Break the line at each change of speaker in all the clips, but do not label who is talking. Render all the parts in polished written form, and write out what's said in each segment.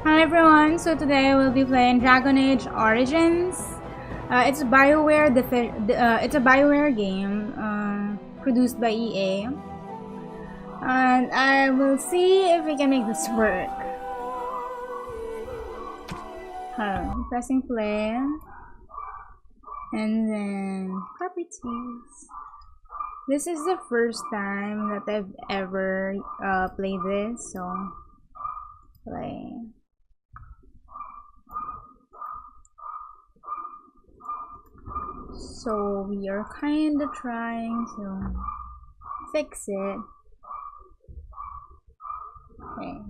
Hi everyone, so today we'll be playing Dragon Age Origins. It's a BioWare game produced by EA, and I will see if we can make this work. Pressing play, and then properties. This is the first time that I've ever played this, so play. So we are kinda trying to fix it. Okay.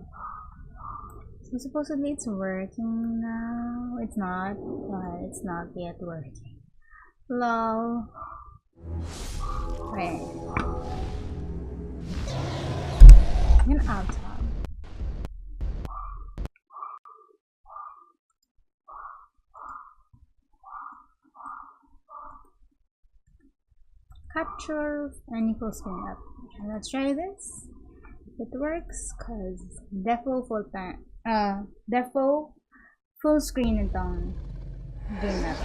So supposedly it's working now. It's not, but it's not yet working. Lol. Okay. And out top. Capture and equal screen up. Let's try this. It works cause defo full screen itong game na to.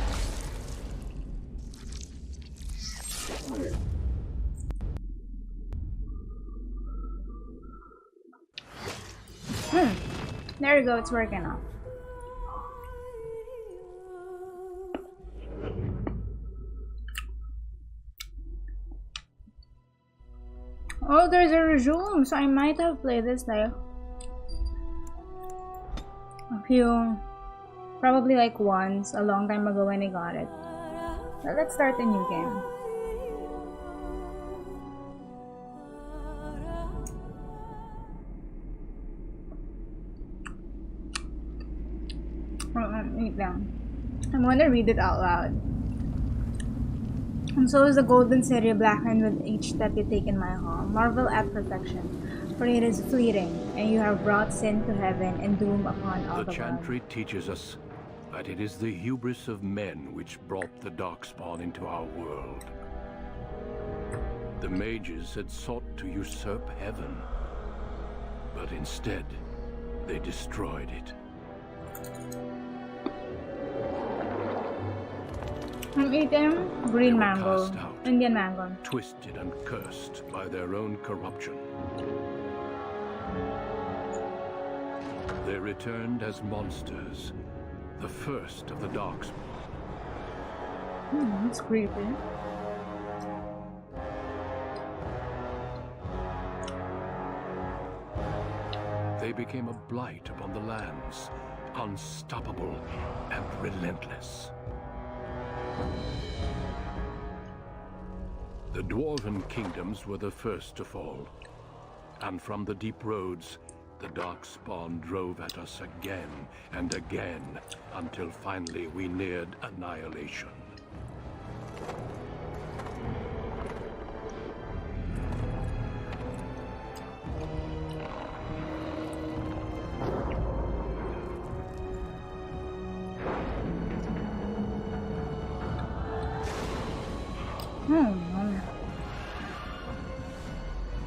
There you go, it's working now. Oh, there's a resume, so I might have played this like probably like once, a long time ago when I got it. So let's start a new game. Wait down. I'm gonna read it out loud. And so is the golden city blackened with each step you take in my hall. Marvel at perfection, for it is fleeting, and you have brought sin to heaven and doom upon all the world.
The Chantry teaches us that it is the hubris of men which brought the Darkspawn into our world. The mages had sought to usurp heaven, but instead, they destroyed it.
I'm eating green mango, Indian mango.
Twisted and cursed by their own corruption. They returned as monsters, the first of the Darkspawn.
That's creepy.
They became a blight upon the lands, unstoppable and relentless. The Dwarven kingdoms were the first to fall, and from the deep roads, the Darkspawn drove at us again and again, until finally we neared annihilation.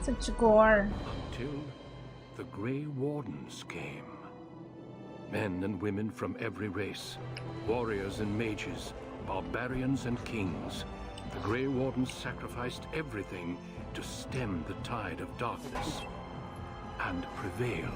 Such gore. Until the Grey Wardens came. Men and women from every race, warriors and mages, barbarians and kings. The Grey Wardens sacrificed everything to stem the tide of darkness, and prevailed.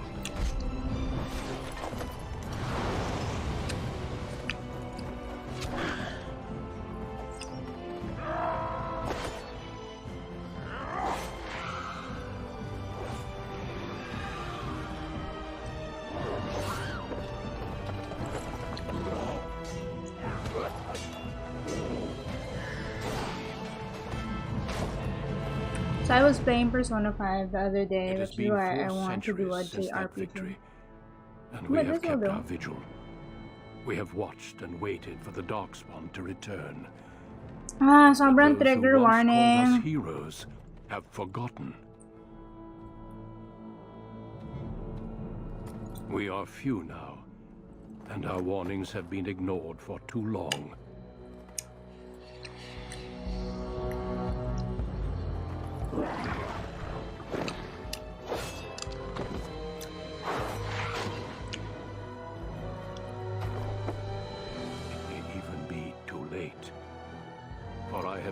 So I was playing Persona 5 the other day, which is why I want to do a JRPG.
And we have kept our vigil. We have watched and waited for the Darkspawn to return.
Sobrang trigger warning.
Us heroes have forgotten. We are few now, and our warnings have been ignored for too long.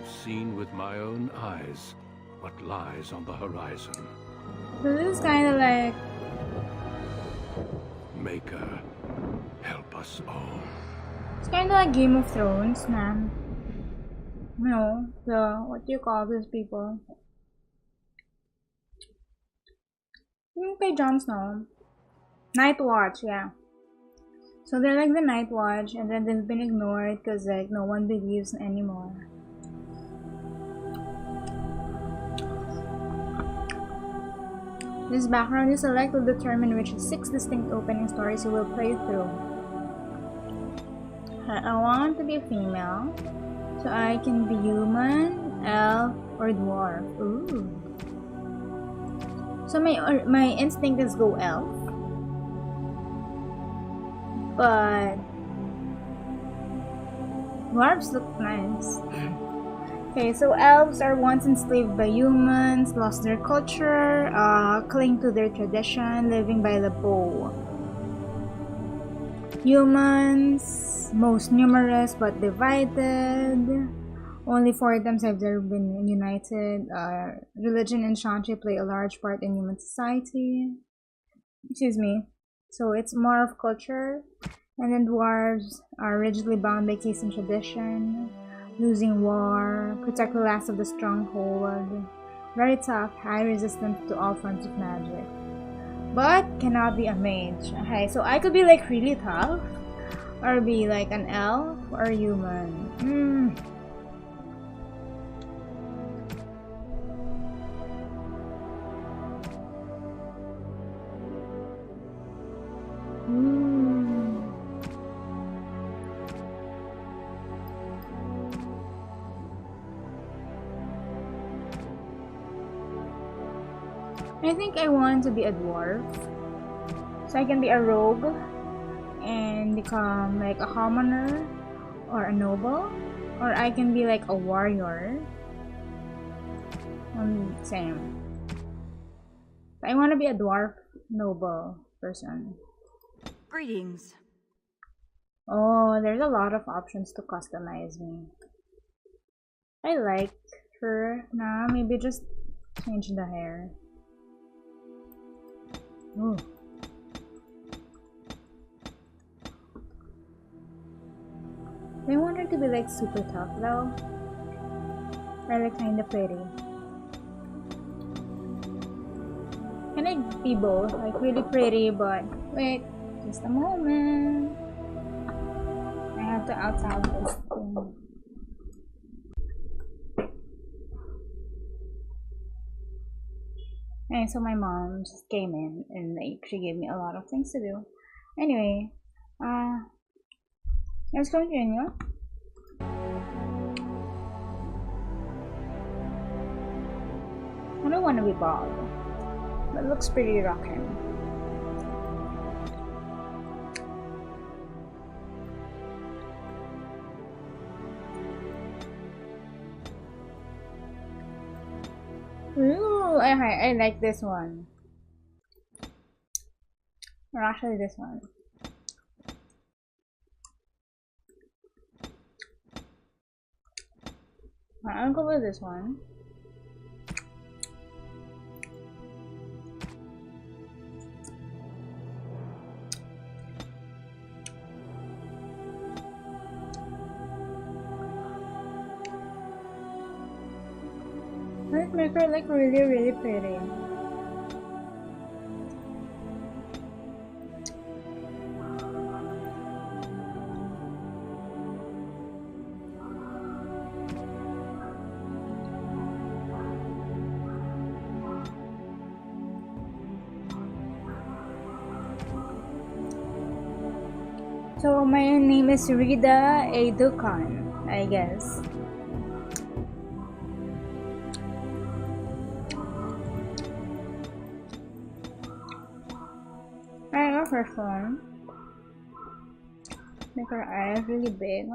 have seen with my own eyes what lies on the horizon.
So this is kind of like...
Maker, help us all.
It's kind of like Game of Thrones, man. No, what do you call these people? Okay, Jon Snow. Night Watch, yeah. So they're like the Night Watch, and then they've been ignored because like no one believes anymore. This background you select will determine which 6 distinct opening stories you will play through. I want to be a female, so I can be human, elf, or dwarf. Ooh. So my instinct is go elf, but dwarves look nice. Okay, so elves are once enslaved by humans, lost their culture, cling to their tradition, living by the bow. Humans, most numerous but divided. Only 4 times have they been united. Religion and shanty play a large part in human society. Excuse me. So it's more of culture. And then dwarves are rigidly bound by caste and tradition. Losing war, protect the last of the stronghold. Very tough, high resistance to all forms of magic. But cannot be a mage. Okay, so I could be like really tough, or be like an elf or a human. I think I want to be a dwarf, so I can be a rogue and become like a commoner or a noble, or I can be like a warrior. Same. I want to be a dwarf noble person.
Greetings.
Oh, there's a lot of options to customize me. I like her now. Maybe just change the hair. Ooh. I want her to be like super tough though, or like kinda pretty. Can I be both? Like really pretty, but wait, just a moment. I have to outside this thing. And so my mom just came in and like she gave me a lot of things to do. Anyway, let's continue. I don't want to be bald, but it looks pretty rockin'. Ooh, I like this one. Or actually this one. I'll go with this one. Let's make her like really pretty. So my name is Rida Edukan, I guess. I love her form. Make her eyes really big.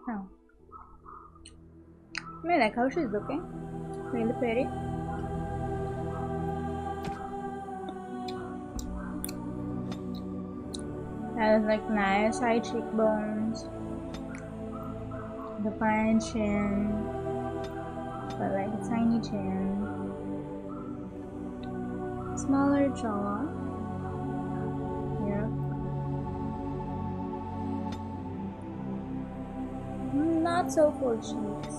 Oh. I like how she's looking. Really pretty. Has like nice high cheekbones, defined chin, but like a tiny chin, smaller jaw. Yep. Not so full cheeks.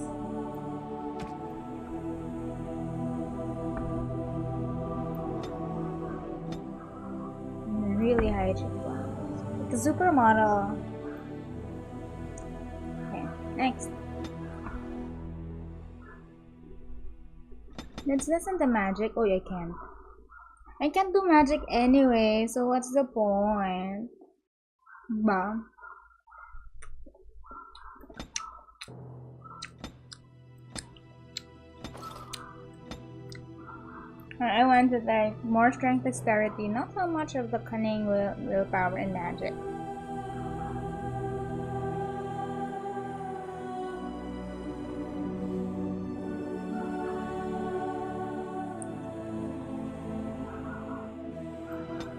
Really high cheekbones. Like a supermodel. Okay, next. Let's listen to magic. Oh, I can't. I can't do magic anyway, so what's the point? Ba? I wanted like more strength, dexterity, not so much of the cunning, willpower, and magic.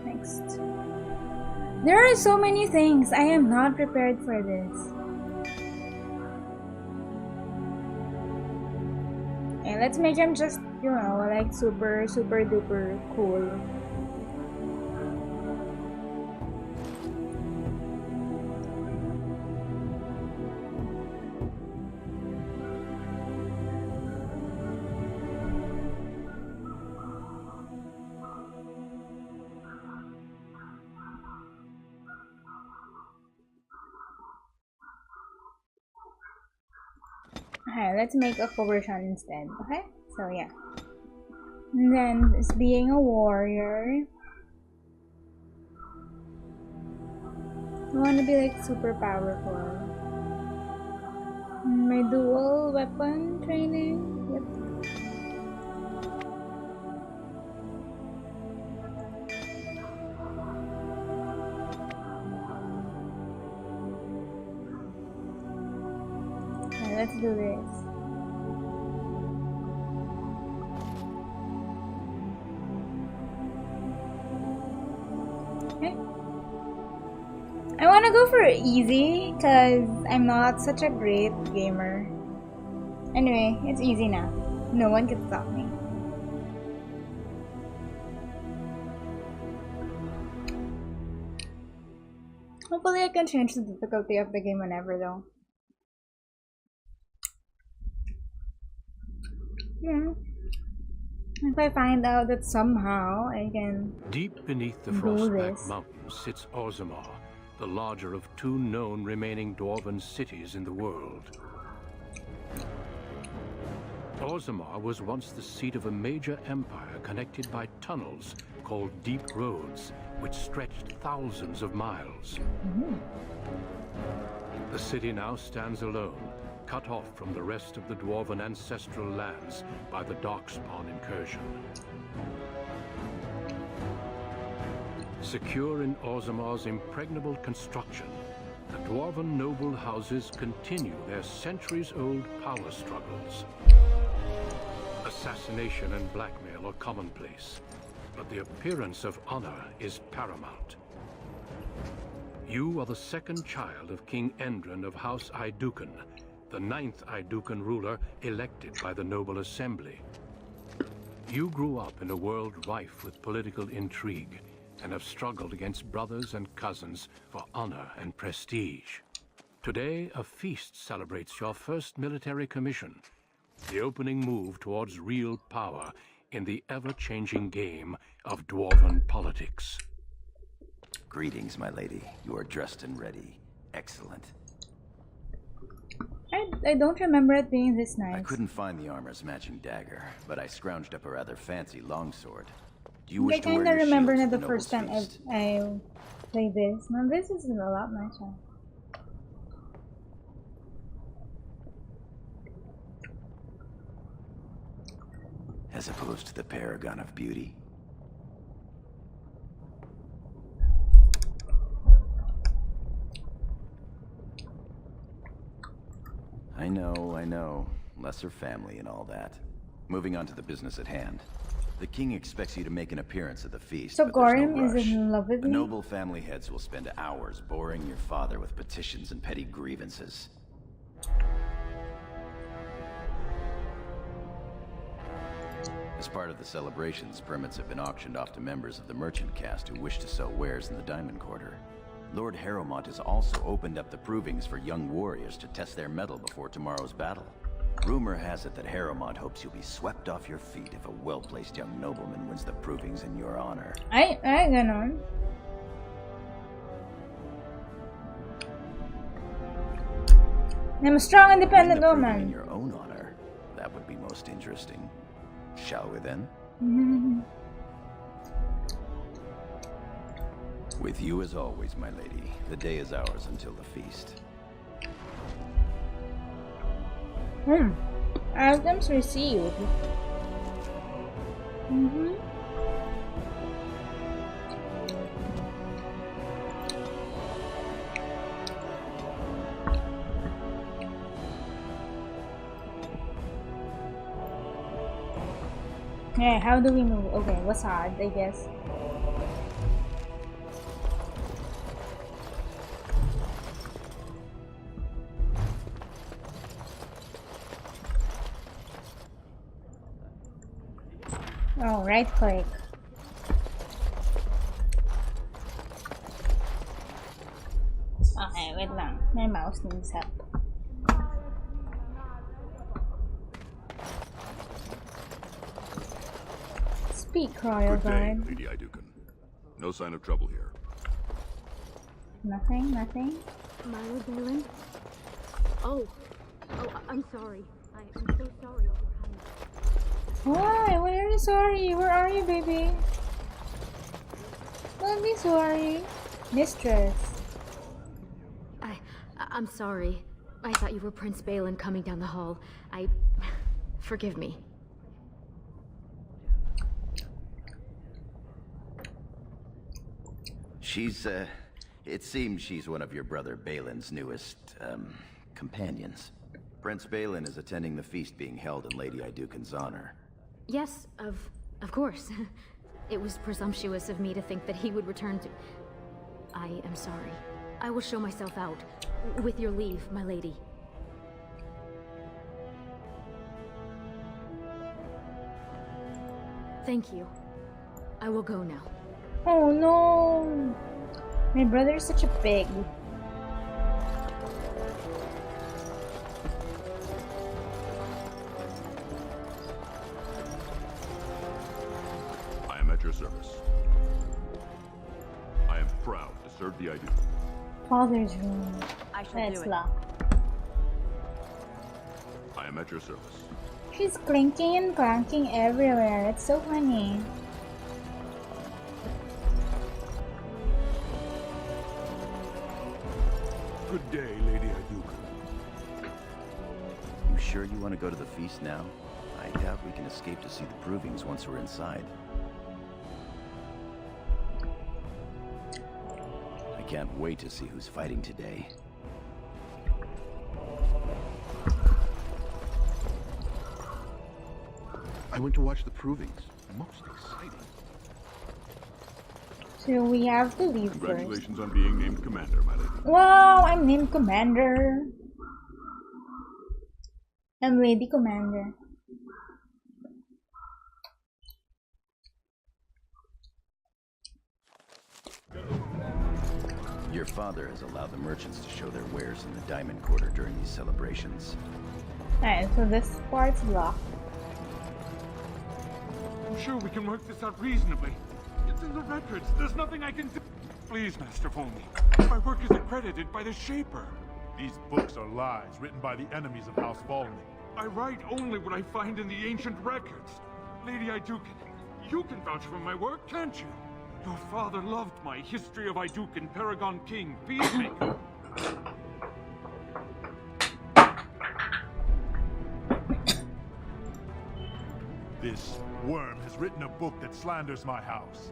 Next. There are so many things. I am not prepared for this. And let's make him just, you know, like super duper cool. Okay, let's make a conversion instead. Okay, so yeah. And then it's being a warrior. I want to be like super powerful. My dual weapon training. Yep. Okay, let's do this. I want to go for easy because I'm not such a great gamer. Anyway, it's easy now. No one can stop me. Hopefully I can change the difficulty of the game whenever though. Yeah. If I find out that somehow I can
Deep beneath the Frostback Mountains sits Orzammar, the larger of two known remaining dwarven cities in the world. Orzammar was once the seat of a major empire connected by tunnels called Deep Roads, which stretched thousands of miles. The city now stands alone, cut off from the rest of the dwarven ancestral lands by the Darkspawn incursion. Secure in Orzammar's impregnable construction, the dwarven noble houses continue their centuries-old power struggles. Assassination and blackmail are commonplace, but the appearance of honor is paramount. You are the second child of King Endren of House Aeducan, the 9th Aeducan ruler elected by the Noble Assembly. You grew up in a world rife with political intrigue, and have struggled against brothers and cousins for honor and prestige. Today, a feast celebrates your first military commission, the opening move towards real power in the ever-changing game of dwarven politics.
Greetings, my lady. You are dressed and ready. Excellent.
I don't remember it being this nice.
I couldn't find the armor's matching dagger, but I scrounged up a rather fancy longsword. Do you wish to wear your
I remember
shield
that
to
the first time
feast?
I played this. Now this is a lot nicer.
As opposed to the paragon of beauty. I know. Lesser family and all that. Moving on to the business at hand. The king expects you to make an appearance at the feast,
So
but there's
Gorim
no
is
rush.
in love with
The
me?
noble family heads will spend hours boring your father with petitions and petty grievances. As part of the celebrations, permits have been auctioned off to members of the merchant caste who wish to sell wares in the Diamond Quarter. Lord Harrowmont has also opened up the provings for young warriors to test their mettle before tomorrow's battle. Rumor has it that Harrowmont hopes you'll be swept off your feet if a well-placed young nobleman wins the provings in your honor.
Ay, ganon. I'm a strong, independent
Win the proving in
woman.
your own honor. That would be most interesting. Shall we then? With you as always, my lady. The day is ours until the feast.
Items received. Yeah, how do we move? Okay, what's hard, I guess. Oh, right click. Okay, wait lang. My mouse needs help. Speak, Royal
Good day,
Guard.
Lady Iduken. No sign of trouble here.
Nothing, nothing.
Milo Balin? Oh, I'm sorry. I'm so sorry, Your Highness.
Why? Why are you sorry? Where are you, baby? Don't be sorry. Mistress.
I'm sorry. I thought you were Prince Balin coming down the hall. Forgive me.
It seems she's one of your brother Balin's newest, companions. Prince Balin is attending the feast being held in Lady Iduken's honor.
Yes, of course. It was presumptuous of me to think that he would return to... I am sorry. I will show myself out. With your leave, my lady. Thank you. I will go now.
Oh no! My brother is such a pig.
I am at your service. I am proud to serve the Iduken.
Father's room.
I shall
Let's
do it.
lock.
I am at your service.
She's clinking and clanking everywhere. It's so funny.
Good day, Lady Iduken.
You sure you want to go to the feast now? I doubt we can escape to see the provings once we're inside. I can't wait to see who's fighting today.
I went to watch the provings. Most exciting.
So we have to leave first.
Congratulations on being named commander, my lady.
Wow, I'm named Commander. I'm Lady Commander.
Your father has allowed the merchants to show their wares in the Diamond Quarter during these celebrations.
Alright, so this part's blocked.
I'm sure we can work this out reasonably. It's in the records. There's nothing I can do. Please, Master Folney. My work is accredited by the Shaper.
These books are lies written by the enemies of House Volney.
I write only what I find in the ancient records. Lady Iduken, you can vouch for my work, can't you? Your father loved my History of Iduken, Paragon King, Peacemaker.
This worm has written a book that slanders my house.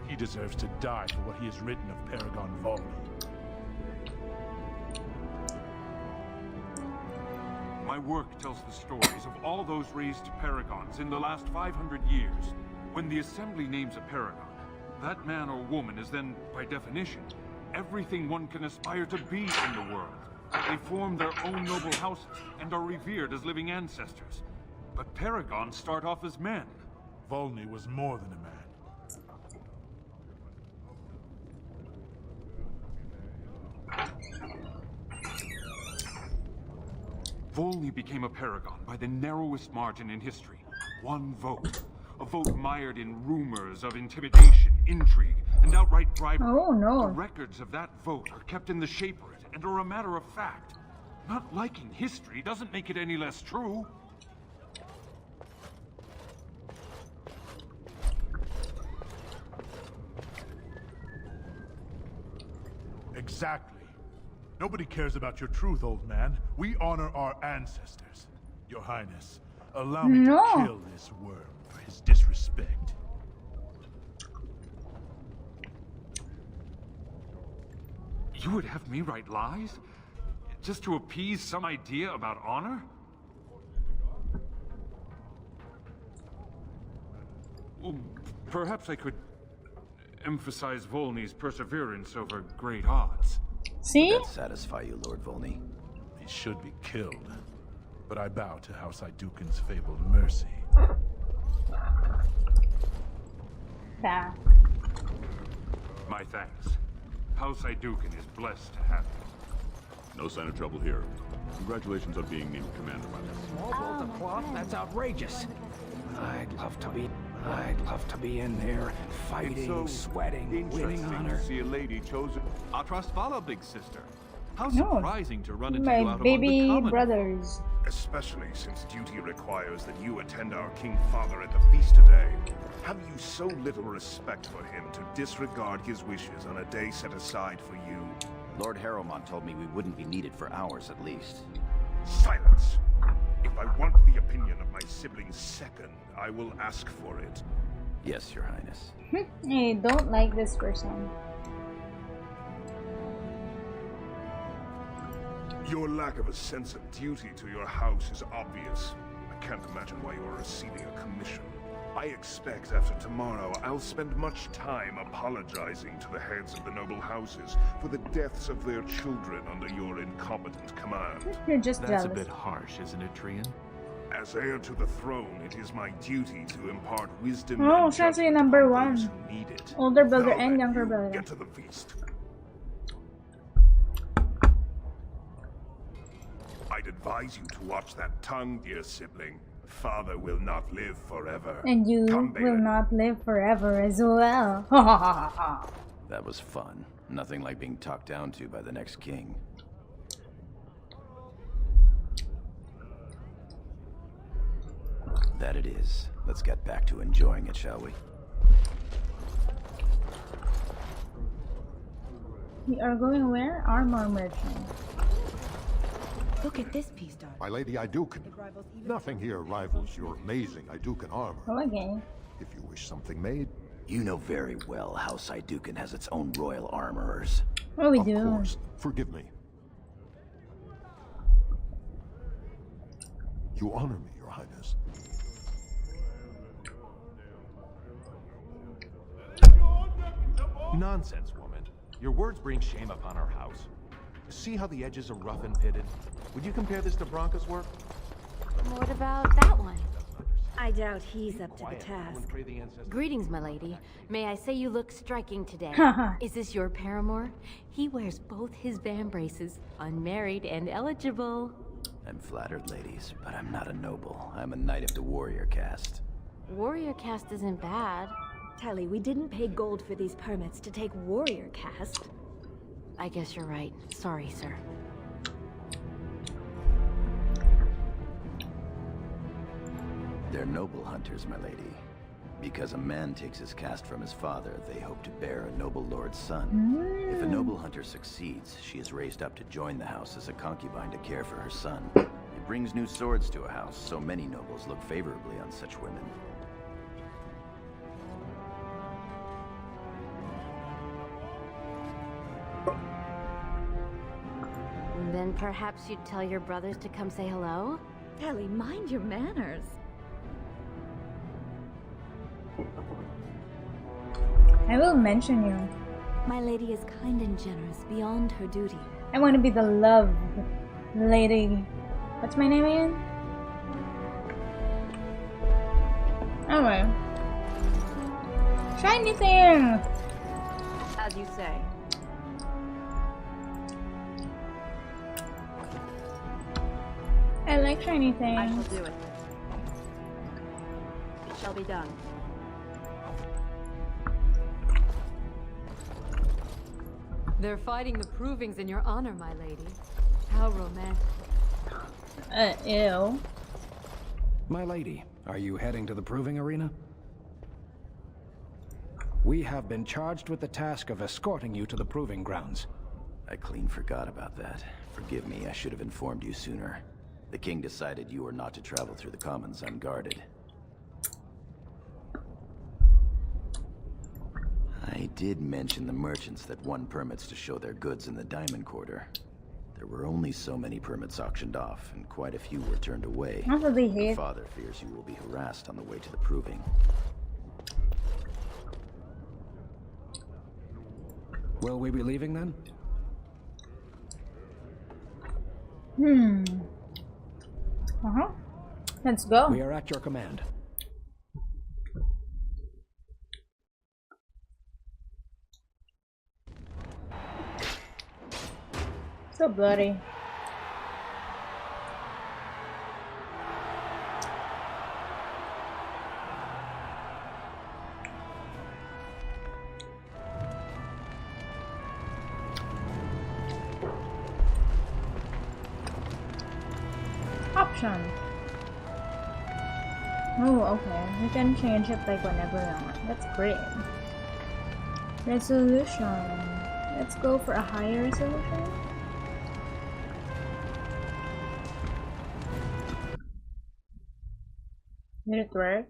He deserves to die for what he has written of Paragon Volney.
My work tells the stories of all those raised paragons in the last 500 years. When the Assembly names a paragon, that man or woman is then, by definition, everything one can aspire to be in the world. They form their own noble houses and are revered as living ancestors. But paragons start off as men.
Volney was more than a man.
Volney became a paragon by the narrowest margin in history. One vote. A vote mired in rumors of intimidation, intrigue, and outright bribery.
Oh
The
no.
records of that vote are kept in the Shaperate and are a matter of fact. Not liking history doesn't make it any less true.
Exactly. Nobody cares about your truth, old man. We honor our ancestors. Your Highness, allow me
No.
to kill this worm for his disrespect.
You would have me write lies? Just to appease some idea about honor? Well, perhaps I could emphasize Volney's perseverance over great odds.
See?
That satisfy you, Lord Volney?
He should be killed. But I bow to House Iduken's fabled mercy.
Yeah.
My thanks. House Iduken is blessed to have you.
No sign of trouble here. Congratulations on being named commander, my lady.
Small bolt of cloth? That's outrageous. I'd love to be in there, fighting, sweating, winning honor.
to see a lady chosen.
Our trust follow, big sister. How
No.
surprising to run into you
My
out among the
baby
common.
brothers.
Especially since duty requires that you attend our King Father at the feast today. Have you so little respect for him to disregard his wishes on a day set aside for you?
Lord Harrowmont told me we wouldn't be needed for hours at least.
Silence! If I want the opinion of my sibling's second, I will ask for it.
Yes, Your Highness.
I don't like this person.
Your lack of a sense of duty to your house is obvious. I can't imagine why you are receiving a commission. I expect after tomorrow I'll spend much time apologizing to the heads of the noble houses for the deaths of their children under your incompetent command.
You're just
That's a
jealous.
bit harsh, isn't it, Trian?
As heir to the throne, it is my duty to impart wisdom
Oh,
and
siya si
judgment
number
on those
one.
who need it.
Older brother
Now
and
then,
younger
you
brother.
Get to the feast. I'd advise you to watch that tongue, dear sibling. Father will not live forever.
And you
Come,
will
Balin.
not live forever as well. Ha ha ha ha ha.
That was fun. Nothing like being talked down to by the next king. That it is. Let's get back to enjoying it, shall we?
We are going where? Armor merchant.
Look at this piece, darling.
My Lady Iduken. Nothing here rivals your amazing Iduken armor.
Oh, again.
If you wish something made,
You know very well House Iduken has its own royal armorers.
Oh, we
of
do.
course. Forgive me. You honor me, Your Highness.
Nonsense, woman. Your words bring shame upon our house. See how the edges are rough and pitted? Would you compare this to Bronca's work?
What about that one?
I doubt he's up to the
Quiet.
task.
Wouldn't pray the ancestors.
Greetings, my lady. May I say you look striking today?
Haha.
Is this your paramour? He wears both his van braces, unmarried and eligible.
I'm flattered, ladies, but I'm not a noble. I'm a knight of the warrior caste.
Warrior caste isn't bad.
Tally, we didn't pay gold for these permits to take warrior caste.
I guess you're right. Sorry, sir.
They're noble hunters, my lady. Because a man takes his caste from his father, they hope to bear a noble lord's son. If a noble hunter succeeds, she is raised up to join the house as a concubine to care for her son. It brings new swords to a house, so many nobles look favorably on such women.
Then perhaps you'd tell your brothers to come say hello?
Ellie, mind your manners.
I will mention you.
My lady is kind and generous beyond her duty.
I want to be the love lady. What's my name again? Alright. Shiny thing!
As you say.
I like shiny things.
I shall do it. It shall be done.
They're fighting the provings in your honor, my lady. How romantic.
Ew.
My lady, are you heading to the proving arena? We have been charged with the task of escorting you to the proving grounds.
I clean forgot about that. Forgive me, I should have informed you sooner. The king decided you were not to travel through the commons unguarded. I did mention the merchants that won permits to show their goods in the Diamond Quarter. There were only so many permits auctioned off, and quite a few were turned away. Your father fears you will be harassed on the way to the proving.
Will we be leaving then?
Let's go.
We are at your command.
So bloody. Option. Oh, okay. We can change it like whenever we want. That's great. Resolution. Let's go for a higher resolution. Did it work?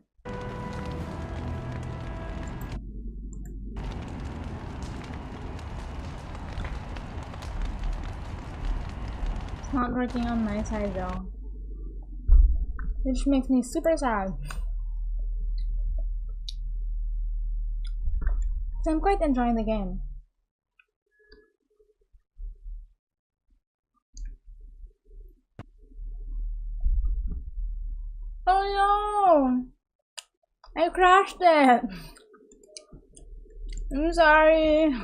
It's not working on my side though. Which makes me super sad. So I'm quite enjoying the game. Oh no! I crashed it! I'm sorry.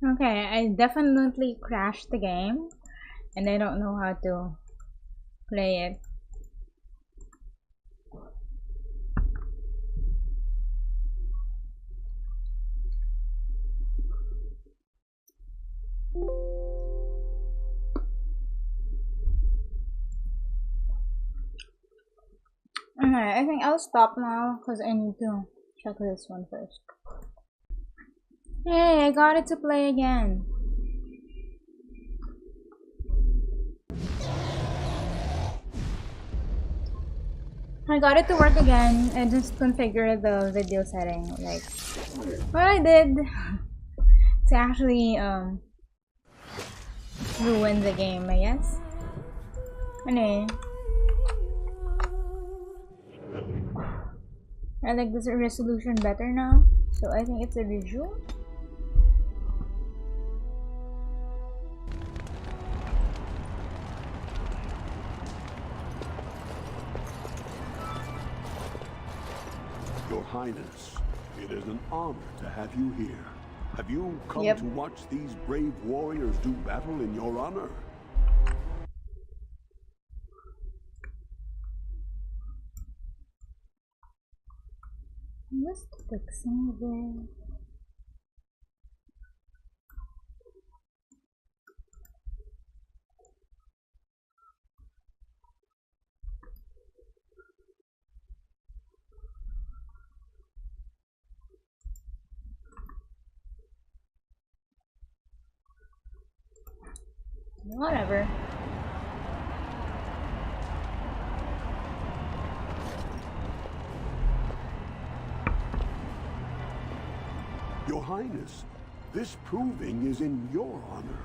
Okay, I definitely crashed the game and I don't know how to play it. Okay, I think I'll stop now because I need to check this one first. Hey, I got it to play again. I got it to work again. I just configured the video setting. Like, what I did to actually ruin the game, I guess. Anyway, I like this resolution better now, so I think it's a visual.
Your Highness, it is an honor to have you here. Have you come to watch these brave warriors do battle in your honor?
Just fixing this. Whatever.
Your Highness, this proving is in your honor.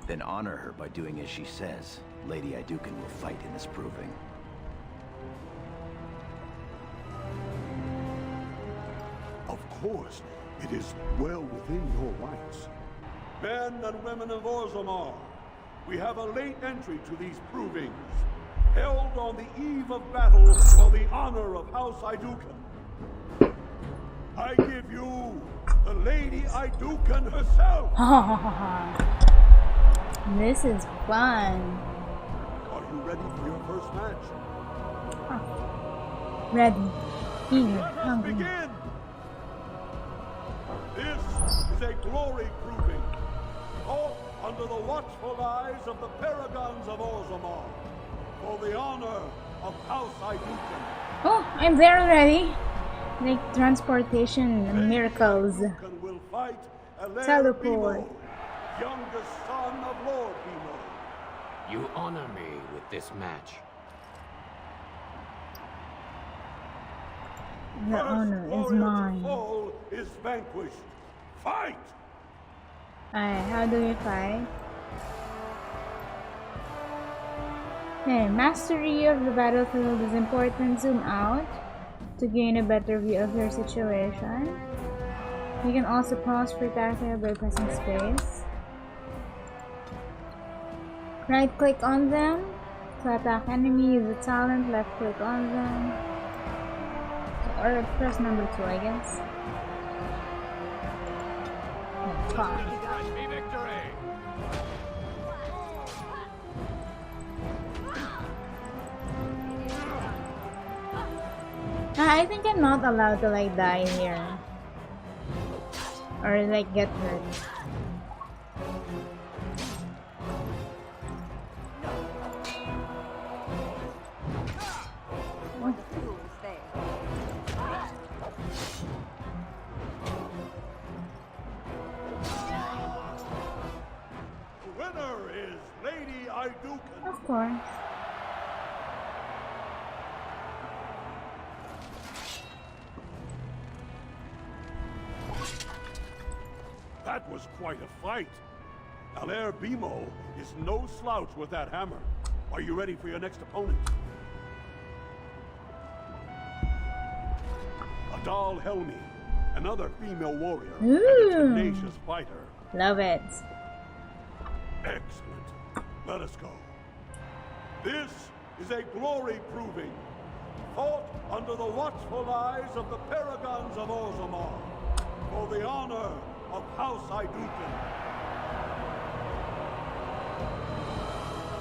Then honor her by doing as she says. Lady Iduken will fight in this proving.
Of course, it is well within your rights. Men and women of Orzammar, we have a late entry to these provings, held on the eve of battle for the honor of House Iduken. I give you the Lady Iduken herself!
This is fun.
Are you ready for your first match?
Ready. Eager.
Let us
Hungry.
begin! This is a glory proving, fought under the watchful eyes of the Paragons of Orzammar, for the honor of House Iduken.
Oh, I'm there already. Like transportation miracles.
Iduken will fight Alair
Teleport.
Bimo, youngest son of Lord Bimo.
You honor me with this match.
The honor is mine.
All is vanquished. Fight!
Alright, how do we fight? Okay, mastery of the battlefield is important. Zoom out to gain a better view of your situation. You can also pause for tactile by pressing space. Right click on them to attack enemy. Use the talent. Left click on them. Or press number 2, I guess. I think I'm not allowed to like die here. Or like get hurt.
The winner is Lady Iduken.
Of course.
That was quite a fight. Alair Bimo is no slouch with that hammer. Are you ready for your next opponent? Adal Helmi, another female warrior and a tenacious fighter.
Love it.
Excellent. Let us go. This is a glory proving, fought under the watchful eyes of the Paragons of Orzammar, for the honor of House Iduken.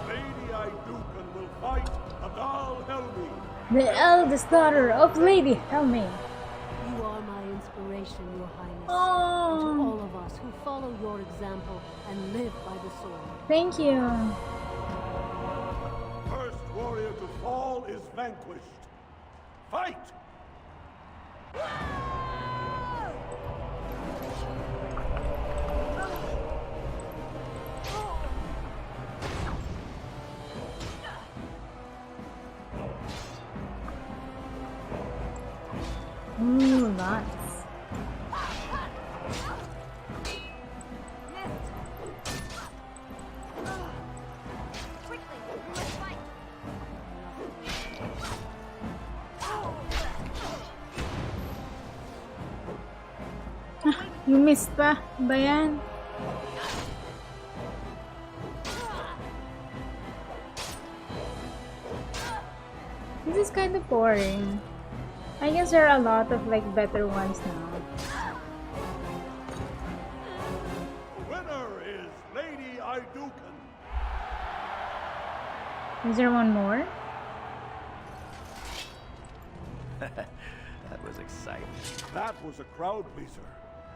Lady Iduken will fight Adal Helmi.
The eldest daughter of Lady Helmi.
You are my inspiration, Your Highness.
Oh.
And to all of us who follow your example and live by the sword.
Thank you.
First warrior to fall is vanquished. Fight!
Ooh, lots. You missed pa ba yan? This is kind of boring. I guess there are a lot of like better ones now.
The winner is Lady Iduken.
Is there one more?
That was exciting.
That was a crowd pleaser.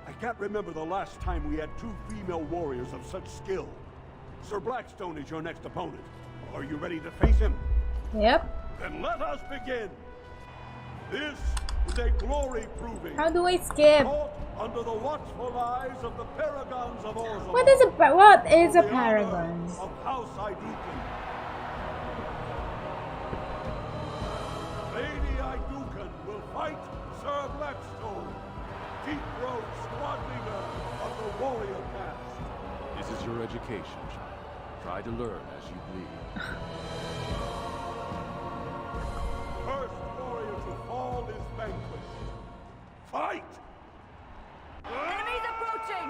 I can't remember the last time we had two female warriors of such skill. Sir Blackstone is your next opponent. Are you ready to face him?
Yep.
Then let us begin. This is a glory proving.
How do I skip?
Fought under the watchful eyes of the Paragons of Orzammar.
What is a
For the
paragon?
honor Of House Iduken. Lady Iduken will fight Sir Blackstone, deep-throat squad leader of the warrior caste.
This is your education, child. Try to learn as you bleed.
First warrior to fall is vanquished. Fight!
Enemies approaching!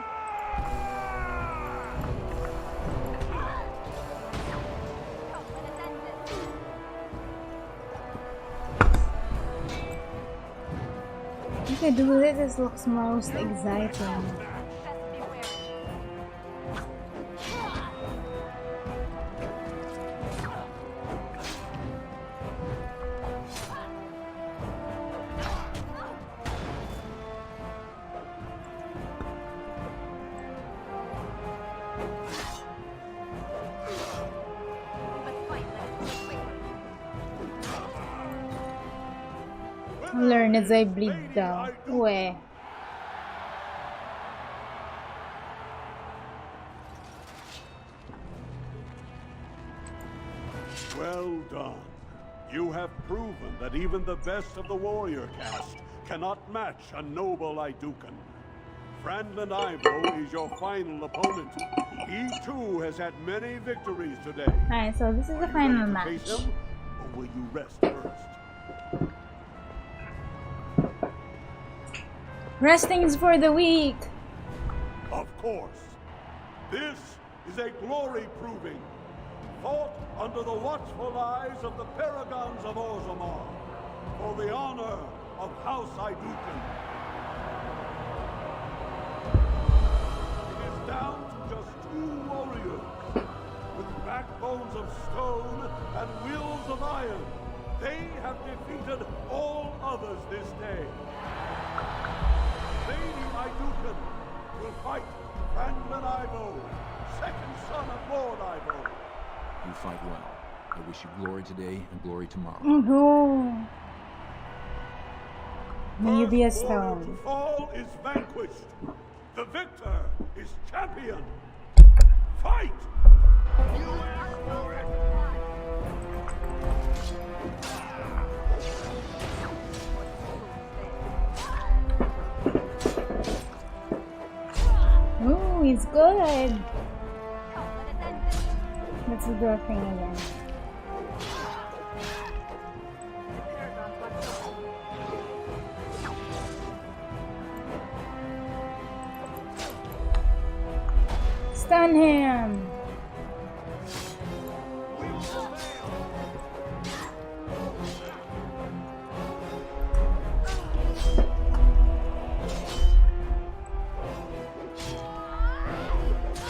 Okay, dude, this looks most exciting. Learn as I bleed down. Where?
Well done. You have proven that even the best of the warrior caste cannot match a noble Iduken. Franlin Ivo is your final opponent. He too has had many victories today.
Alright, so this is the final match.
Face him, or will you rest first?
Resting is for the weak.
Of course. This is a glory proving. Fought under the watchful eyes of the Paragons of Orzammar. For the honor of House Iduken. It is down to just 2 warriors. With backbones of stone and wheels of iron. They have defeated all others this day. Lady Iduken will fight Franlin Ivo, second son of Lord Ivo.
You fight well. I wish you glory today and glory tomorrow.
Oh, may you be a
First warrior
stone.
to fall is vanquished. The victor is champion. Fight! You asked for it.
Ooh, he's good. Let's do the thing again. Stun him.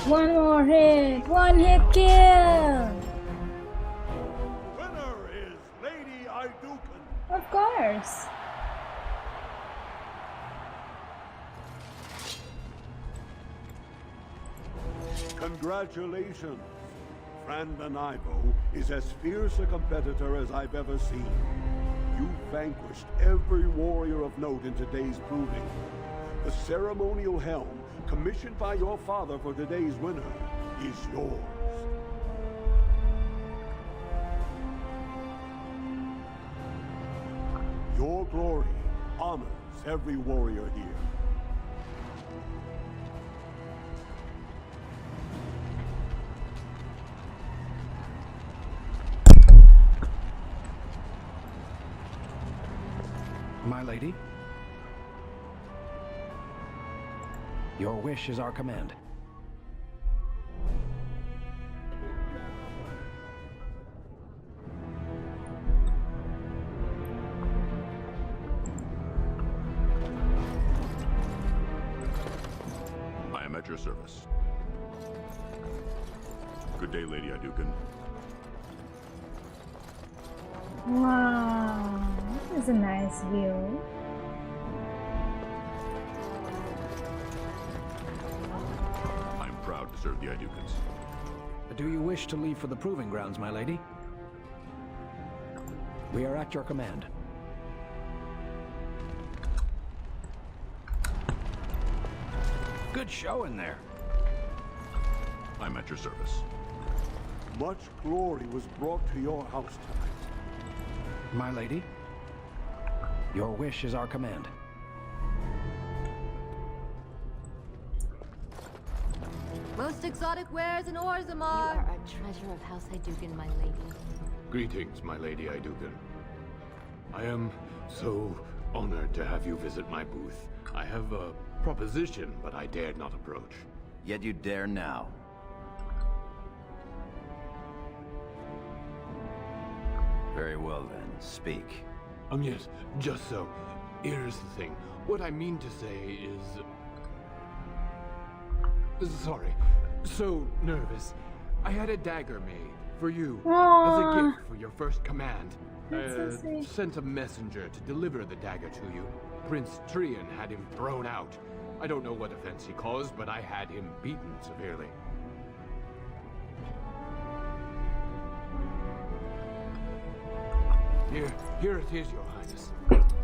One more hit. One hit kill.
Winner is Lady Iduken.
Of course.
Congratulations. Franlin Ivo is as fierce a competitor as I've ever seen. You vanquished every warrior of note in today's proving. The ceremonial helm, commissioned by your father for today's winner, is yours. Your glory honors every warrior here.
My lady? Your wish is our command.
I am at your service. Good day, Lady Iduken.
Wow, this is a nice view.
I'm proud to serve the Idukens.
Do you wish to leave for the proving grounds, my lady? We are at your command. Good show in there.
I'm at your service.
Much glory was brought to your house tonight.
My lady, your wish is our command.
Most exotic wares in Orzammar.
You are a treasure of House Hydukin, my lady.
Greetings, my lady Hydukin. I am so honored to have you visit my booth. I have a proposition, but I dared not approach.
Yet you dare now. Very well then, speak.
Yes, just so. Here's the thing. What I mean to say is... Sorry. So nervous. I had a dagger made for you as a gift for your first command. Sent a messenger to deliver the dagger to you. Prince Trian had him thrown out. I don't know what offense he caused, but I had him beaten severely. Here it is, Your Highness.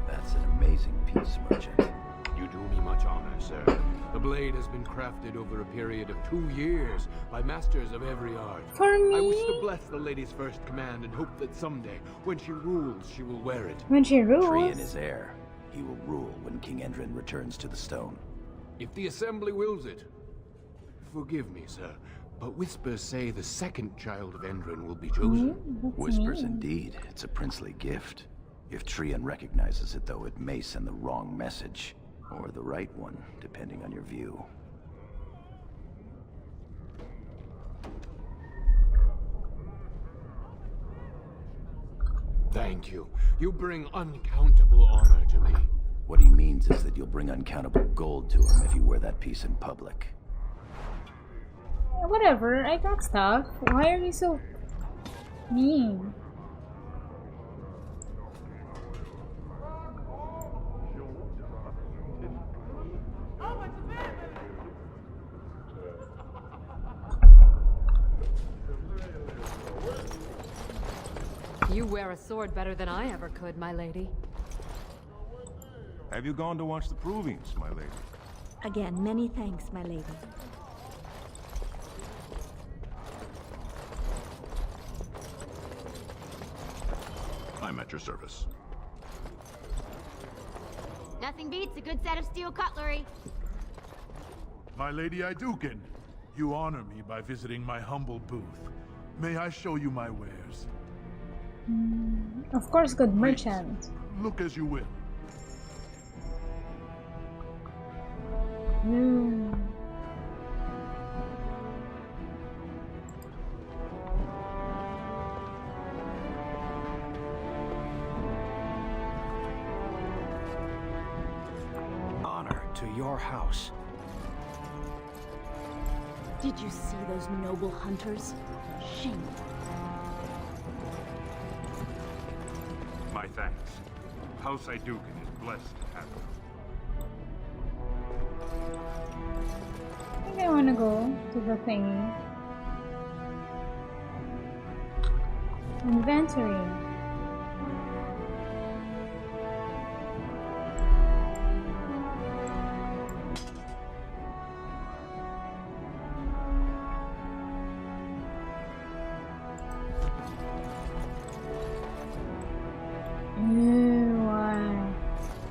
That's an amazing piece, merchant.
You do me much honor, sir. The blade has been crafted over a period of 2 years by masters of every art.
For me?
I wish to bless the lady's first command and hope that someday, when she rules, she will wear it.
When she rules?
Trian is heir. He will rule when King Endrin returns to the stone.
If the Assembly wills it. Forgive me, sir, but whispers say the second child of Endrin will be chosen.
Whispers indeed. It's a princely gift. If Trian recognizes it, though, it may send the wrong message. Or the right one, depending on your view.
Thank you. You bring uncountable honor to me.
What he means is that you'll bring uncountable gold to him if you wear that piece in public.
Whatever, I got stuff. Why are you so mean?
You wear a sword better than I ever could, my lady.
Have you gone to watch the provings, my lady?
Again, many thanks, my lady.
I'm at your service.
Nothing beats a good set of steel cutlery.
My Lady Hydukin, you honor me by visiting my humble booth. May I show you my wares?
Of course, good merchant.
Look as you will.
Honor to your house.
Did you see those noble hunters? Shame.
My thanks. House Hydukin is blessed to have you.
I think I want to go to the thingy. Inventory.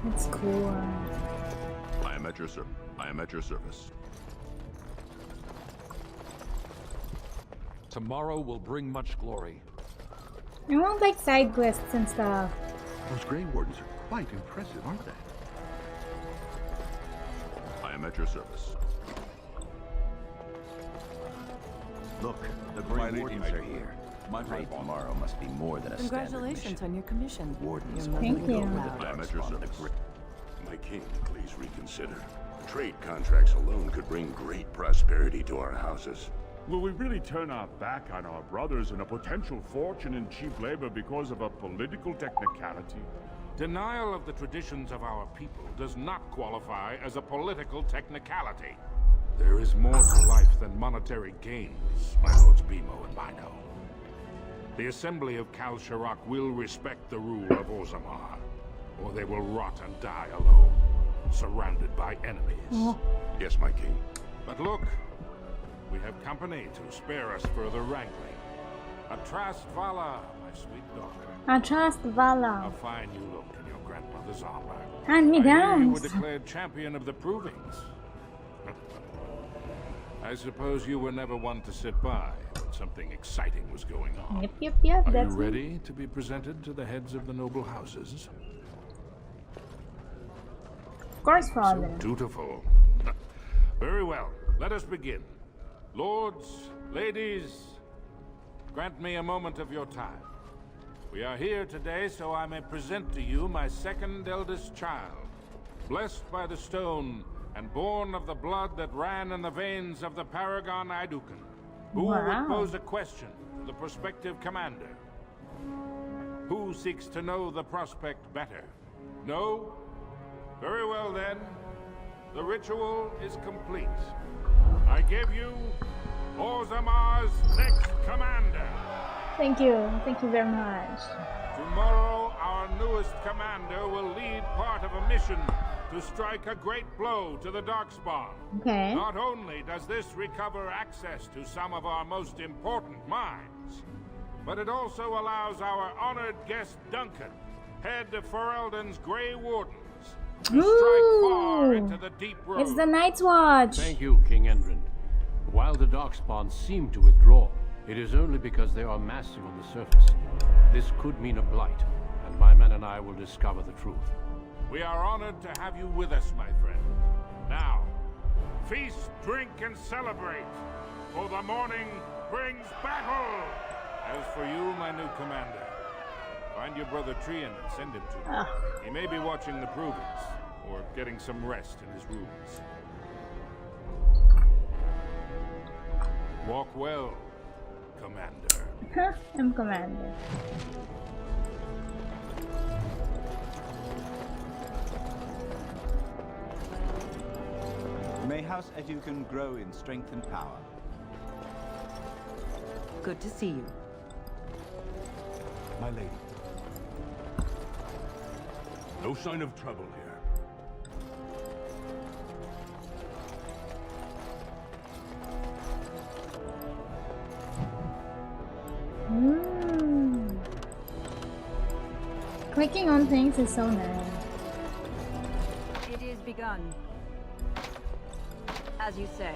That's cool.
I am at your service.
Tomorrow will bring much glory.
I want like side quests and stuff.
Those Grey Wardens are quite impressive, aren't they?
I am at your service.
Look, the Grey Wardens are here. My raid tomorrow must be more than a
Congratulations on your commission.
Wardens
Thank you.
I am at your service.
My king, please reconsider. Trade contracts alone could bring great prosperity to our houses.
Will we really turn our back on our brothers and a potential fortune in cheap labor because of a political technicality?
Denial of the traditions of our people does not qualify as a political technicality. There is more to life than monetary gains, my lords Bimo and Bino. The Assembly of Kal Sharok will respect the rule of Orzammar, or they will rot and die alone. surrounded by enemies.
Oh.
Yes, my king.
But look, we have company to spare us further wrangling. Atrast Vala, my sweet daughter.
Atrast Vala.
How fine you look in your grandmother's armor.
Hand me
I hear
down.
you were declared champion of the provings. I suppose you were never one to sit by when something exciting was going on.
Yep,
Are
that's
you
me.
ready to be presented to the heads of the noble houses?
Of course, father.
So dutiful. Very well, let us begin. Lords, ladies, grant me a moment of your time. We are here today so I may present to you my second eldest child, blessed by the stone and born of the blood that ran in the veins of the Paragon Aeducan, who would pose a question to the prospective commander. Who seeks to know the prospect better? No? Very well then. The ritual is complete. I give you Orzammar's next commander.
Thank you very much.
Tomorrow, our newest commander will lead part of a mission to strike a great blow to the Darkspawn.
Okay.
Not only does this recover access to some of our most important mines, but it also allows our honored guest Duncan, head of Ferelden's Grey Wardens, to strike far into the deep road.
It's the Night's Watch.
Thank you, King Endrin. While the Darkspawn seem to withdraw, it is only because they are massive on the surface. This could mean a blight, and my men and I will discover the truth.
We are honored to have you with us, my friend. Now, feast, drink, and celebrate, for the morning brings battle! As for you, my new commander, find your brother Trian and send him to me. He may be watching the provings, or getting some rest in his rooms. Walk well, Commander.
I'm commander.
May House Aeducan grow in strength and power.
Good to see you.
My lady. No sign of trouble here.
Clicking on things is so nice.
It is begun. As you say.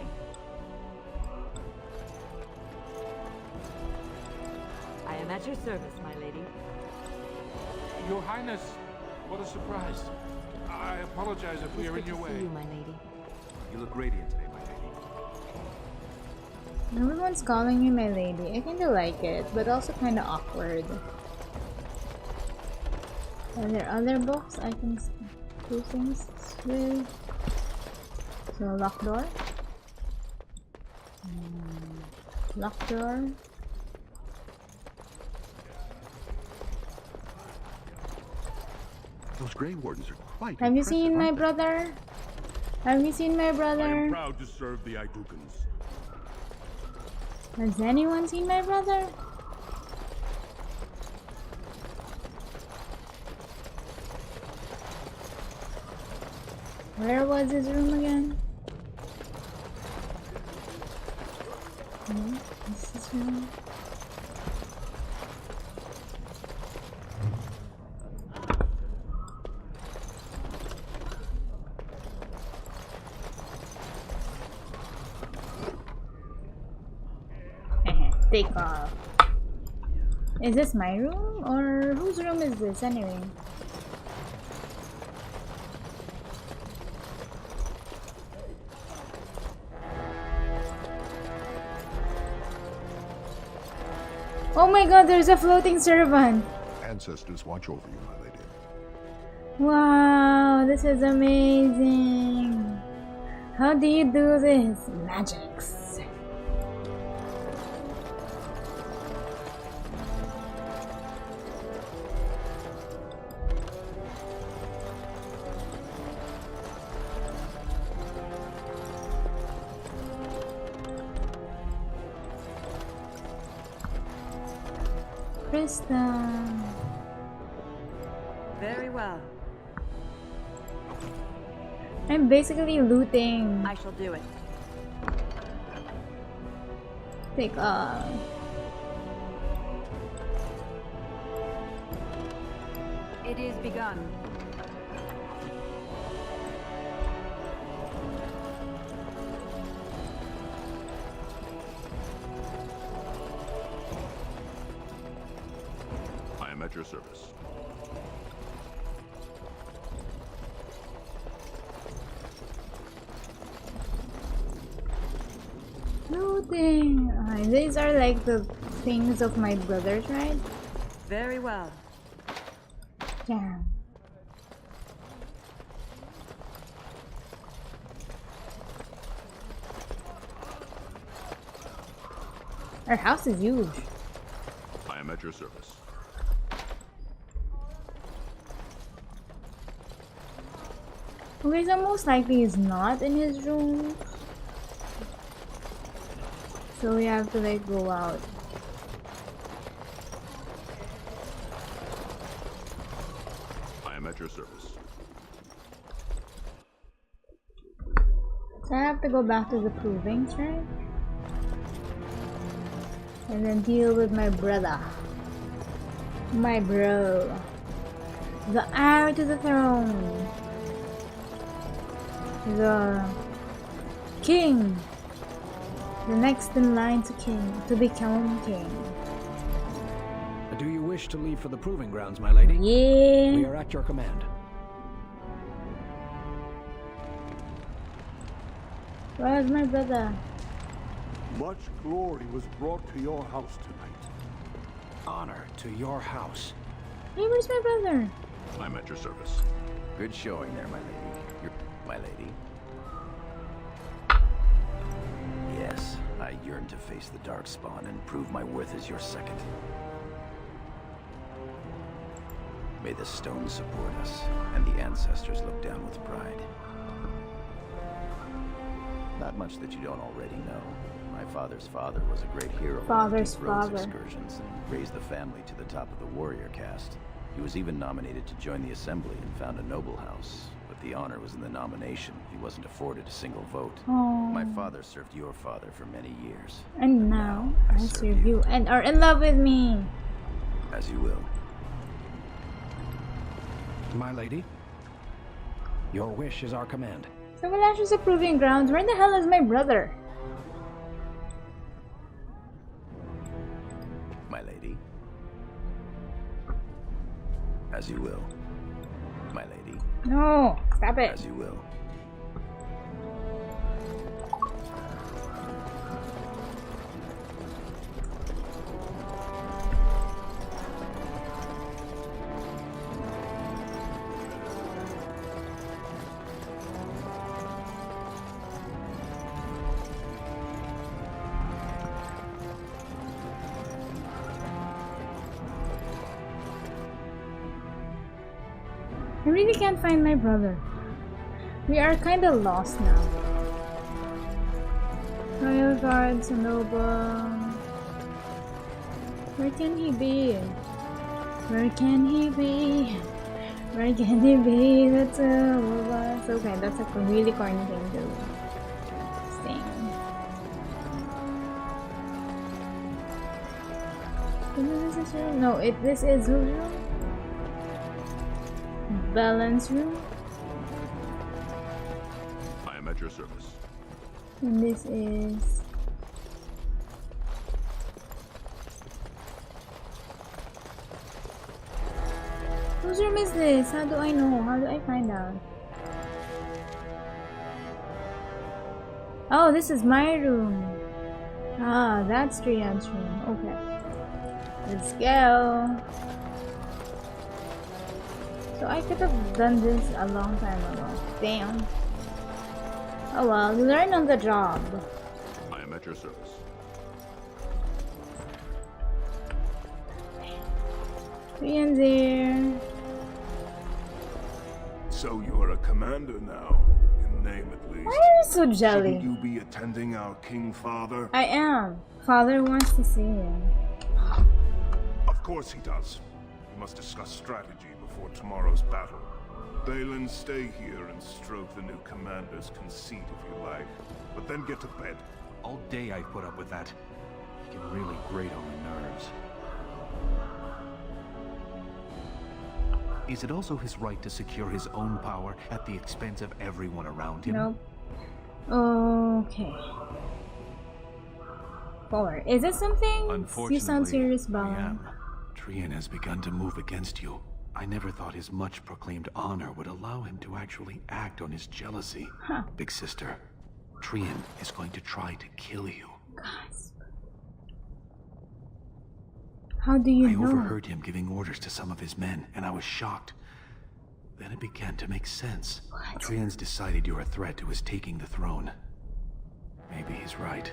I am at your service, my lady.
Your Highness, what a surprise. I apologize if we are in your way.
See you, my lady.
You look radiant today, my lady.
Everyone's calling me my lady. I kinda like it, but also kinda awkward. Are there other books I can do things with? So, lock door. Lock door.
Those Grey Wardens are quite
Have you
impressive,
seen my
aren't they?
brother? Have you seen my
I am
brother?
proud to serve the Aeducans.
Has anyone seen my brother? Where was his room again? This is his room. Take off. Is this my room? Or whose room is this anyway? Oh my god, there's a floating servant!
Ancestors watch over you, my lady.
Wow, this is amazing! How do you do this? Magics. Krista.
Very well.
I'm basically looting.
I shall do it.
Take
It is begun.
I am at your service.
looting. These are like the things of my brothers, right?
Very well.
Yeah. Our house is huge.
I am at your service.
Okay, so most likely he's not in his room. So we have to like go out.
I am at your service.
So I have to go back to the provings, right? And then deal with my brother. My bro. The heir to the throne. The king. The next in line to become king.
Do you wish to leave for the proving grounds, my lady?
Yeah.
We are at your command.
Where's my brother?
Much glory was brought to your house tonight.
Honor to your house.
Hey, where's my brother?
I'm at your service.
Good showing there, my lady. You're my lady. Yes, I yearn to face the Darkspawn and prove my worth as your second. May the stones support us, and the ancestors look down with pride. Not much that you don't already know. My father's father was a great hero.
Father's
who took Rhodes
father.
excursions and raised the family to the top of the warrior caste. He was even nominated to join the assembly and found a noble house. But the honor was in the nomination. He wasn't afforded a single vote.
Oh.
My father served your father for many years.
And now I serve you and are in love with me.
As you will.
My lady, your wish is our command.
So Valash's approving grounds. Where the hell is my brother?
My lady. As you will. My lady.
No, stop it.
As you will.
I really can't find my brother. We are kind of lost now. Royal Guard, Sonoba. Where can he be? Where can he be? Where can he be? The two of us. Okay, that's a really corny thing to sing. Is this his room? No, this is whose room? Balance room.
I am at your service.
And this is whose room is this? How do I know? How do I find out? Oh, this is my room. Ah, that's Triad's room. Okay. Let's go. So I could have done this a long time ago. Damn. Oh well, you learn on the job.
I am at your service.
Trian's here.
So you're a commander now, in name at least.
Why are you so jelly?
Shouldn't you be attending our king father?
I am. Father wants to see him.
Of course he does. We must discuss strategy before tomorrow's battle. Balin, stay here and stroke the new commander's conceit if you like. But then get to bed.
All day I've put up with that. It can really grate on the nerves. Is it also his right to secure his own power at the expense of everyone around him?
Nope. Okay. 4. Is it something you sound serious
I
about?
am. Trian has begun to move against you. I never thought his much proclaimed honor would allow him to actually act on his jealousy.
Huh.
Big sister, Trian is going to try to kill you.
Gasp. How do you know?
I overheard him giving orders to some of his men, and I was shocked. Then it began to make sense.
What?
Trian's decided you're a threat to his taking the throne. Maybe he's right.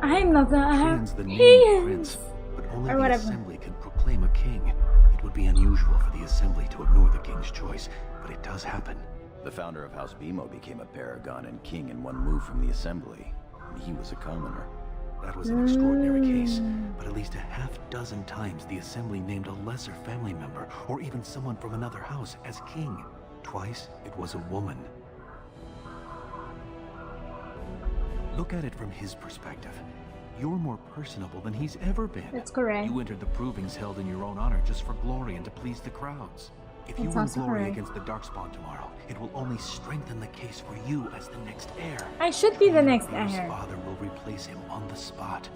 I'm not the
Trian's the
he
named
is.
prince, but only
Or
the
whatever.
Assembly can proclaim a king. It would be unusual for the Assembly to ignore the king's choice, but it does happen.
The founder of House Bimo became a paragon and king in one move from the Assembly. And he was a commoner.
That was an extraordinary case, but at least a half-dozen times the Assembly named a lesser family member, or even someone from another house, as king. Twice, it was a woman. Look at it from his perspective. You're more personable than he's ever been.
That's correct.
You entered the provings held in your own honor just for glory and to please the crowds. If you
That's
win
also
glory
correct.
against the Darkspawn tomorrow, it will only strengthen the case for you as the next heir.
I should be the next
His
heir.
father will replace him on the spot.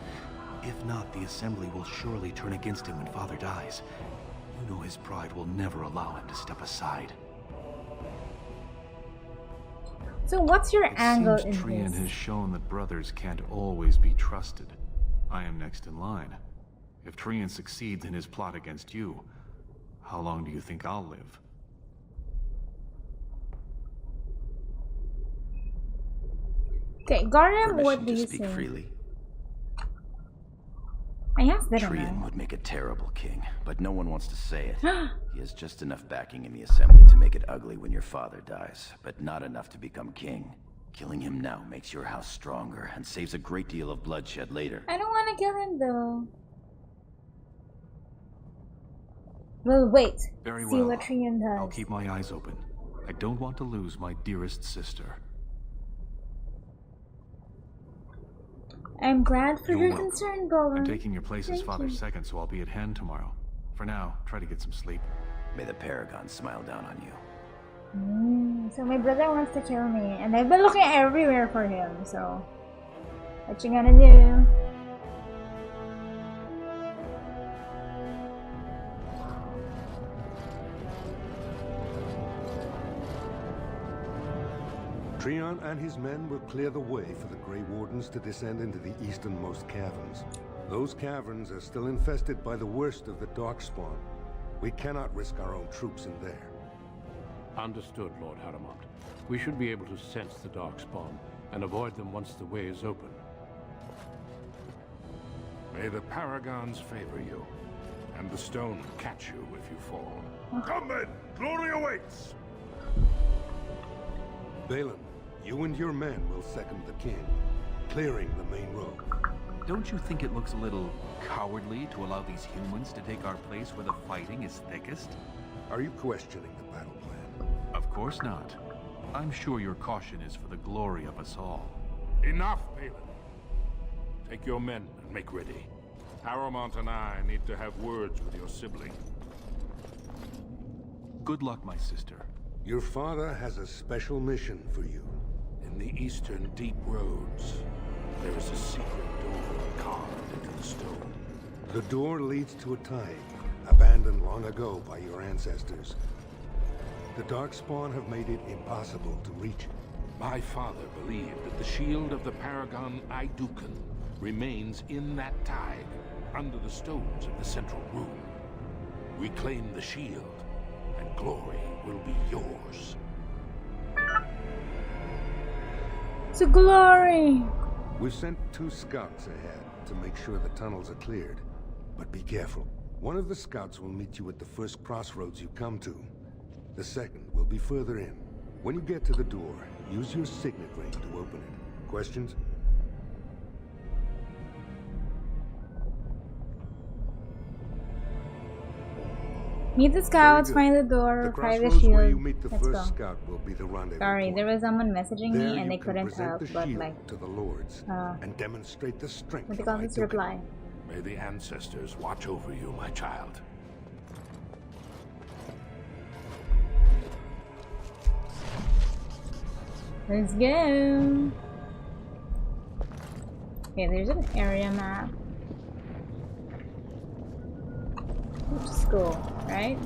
If not, the Assembly will surely turn against him when father dies. You know his pride will never allow him to step aside.
So what's your
It
angle
seems
in
Trian
this?
has shown that brothers can't always be trusted. I am next in line. If Trian succeeds in his plot against you, how long do you think I'll live?
Okay, Garam,
Permission
what do
to
you
speak
say?
freely.
I asked that
Trian would make a terrible king, but no one wants to say it. He has just enough backing in the Assembly to make it ugly when your father dies, but not enough to become king. Killing him now makes your house stronger and saves a great deal of bloodshed later.
I don't want to kill him though. Well, wait.
Very
See
well.
what Trian does.
I'll keep my eyes open. I don't want to lose my dearest sister.
I'm glad for
You're
your
welcome.
concern, Golan.
I'm taking your place as
Thank
father's
you.
second, so I'll be at hand tomorrow. For now, try to get some sleep.
May the Paragon smile down on you.
So my brother wants to kill me, and I've been looking everywhere for him, so... What you gonna do?
Trian and his men will clear the way for the Grey Wardens to descend into the easternmost caverns. Those caverns are still infested by the worst of the Darkspawn. We cannot risk our own troops in there.
Understood, Lord Harrowmont. We should be able to sense the Darkspawn and avoid them once the way is open.
May the Paragons favor you, and the stone catch you if you fall. Come then! Glory awaits!
Balin, you and your men will second the king, clearing the main road.
Don't you think it looks a little cowardly to allow these humans to take our place where the fighting is thickest?
Are you questioning the battle plan?
Of course not. I'm sure your caution is for the glory of us all.
Enough, Balin. Take your men and make ready. Harrowmont and I need to have words with your sibling.
Good luck, my sister.
Your father has a special mission for you.
In the eastern deep roads, there is a secret door carved into the stone.
The door leads to a time abandoned long ago by your ancestors. The Darkspawn have made it impossible to reach it.
My father believed that the shield of the Paragon Aidukan remains in that tide, under the stones of the central room. Reclaim the shield, and glory will be yours.
To glory!
We've sent 2 scouts ahead to make sure the tunnels are cleared. But be careful. One of the scouts will meet you at the first crossroads you come to. The second will be further in. When you get to the door, Use your signet ring to open it. Questions?
Meet the scouts, find the door,
The
fire the
crossroads where you
shield.
meet the
Let's
first
go.
scout will be the rendezvous
Sorry,
point.
there was someone messaging
There
me and
you
they
can
couldn't
present
help,
the
but
shield
like,
to the lords and demonstrate the strength
what do you
of
call
my
this
doing.
reply?
May the ancestors watch over you, my child.
Let's go. Okay, there's an area map. Which school, right?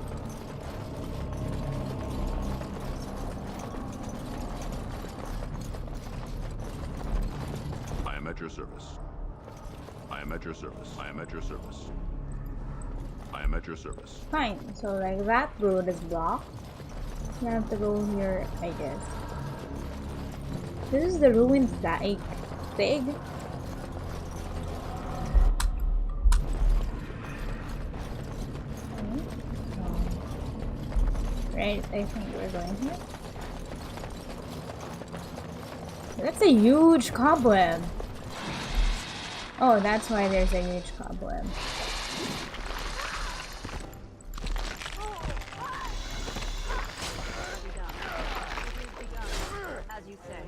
I am at your service. I am at your service. I am at your service. I am at your service.
Fine. So like that road is blocked. You have to go here, I guess. This is the ruins that big. Right, I think we're going here. That's a huge cobweb. Oh, that's why there's a huge cobweb.
As you say.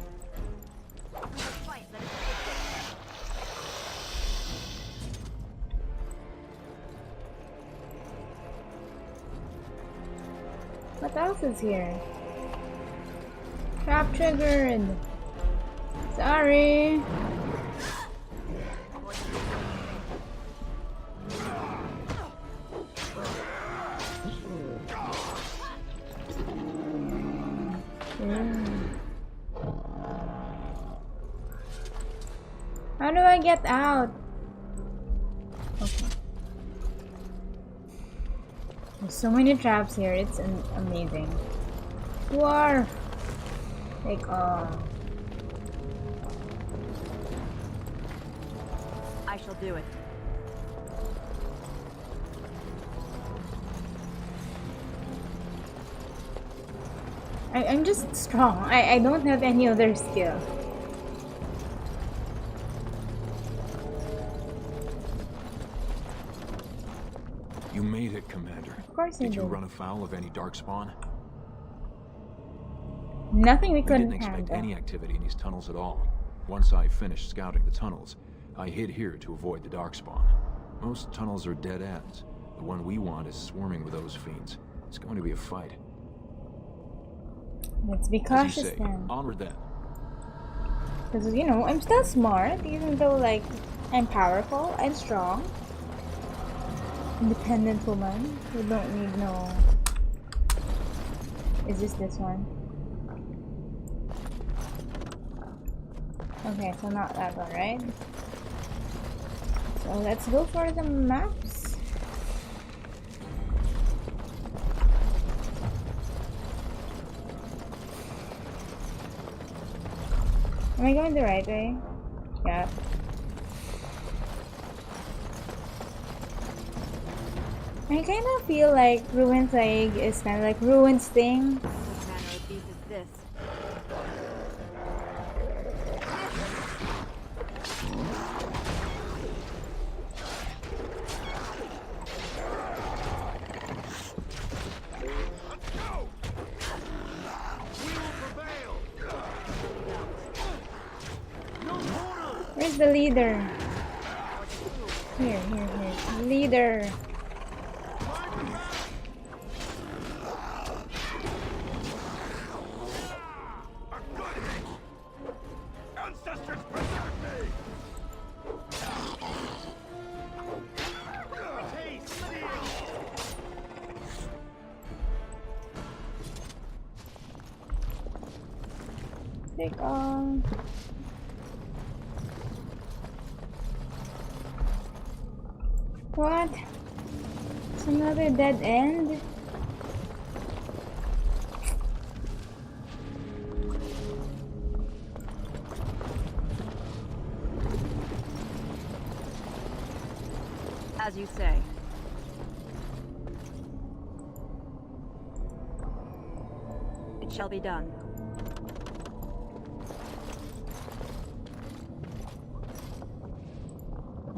What else is here? Trap triggered. Sorry. How do I get out? Okay. There's so many traps here, it's amazing. Dwarf! Like,
I shall do it.
I'm just strong. I don't have any other skill.
You made it, Commander.
Of course I
Did you
did.
run afoul of any darkspawn?
Nothing we
We
couldn't
didn't expect
handle.
any activity in these tunnels at all. Once I finished scouting the tunnels, I hid here to avoid the darkspawn. Most tunnels are dead ends. The one we want is swarming with those fiends. It's going to be a fight.
Let's be
As
cautious
you say,
then.
onward then.
Because, you know, I'm still smart, even though, like, I'm powerful, I'm strong. Independent woman who don't need no... Is this one? Okay, so not that one, right? So let's go for the maps. Am I going the right way? Yeah. I kind of feel like Ruins Egg is kind of like Ruins thing.
What manner of beast is this?
Where's the leader? Here. Leader.
Ancestors, preserve me!
Take on. What? It's another dead end?
As you say. It shall be done.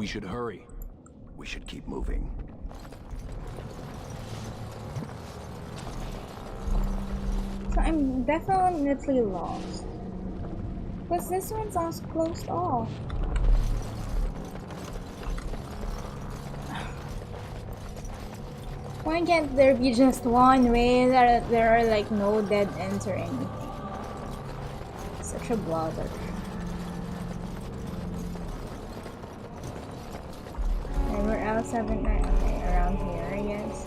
We should hurry.
We should keep moving.
So I'm definitely lost. Because this one's also closed off. Why can't there be just one way that there are like no dead ends or anything? Such a bother. Okay, where else haven't I? Okay, around here, I guess.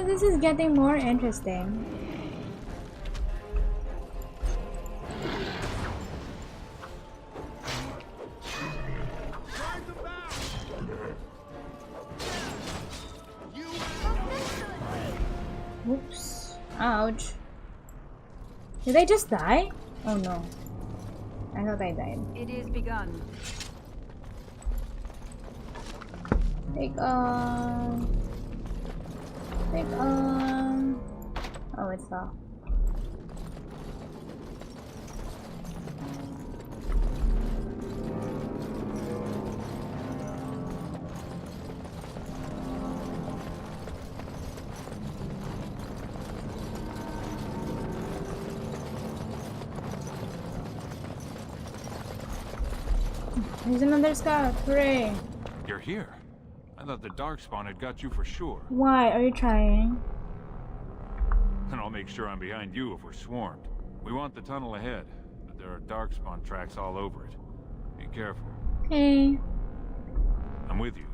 This is getting more interesting. Whoops. Ouch. Did I just die? Oh no. I thought I died.
It is begun.
Take on. Oh, it's off. There's another scout. Hooray!
You're here. I thought the Darkspawn had got you for sure.
Why are you trying?
And I'll make sure I'm behind you if we're swarmed. We want the tunnel ahead, but there are Darkspawn tracks all over it. Be careful.
Hey.
I'm with you.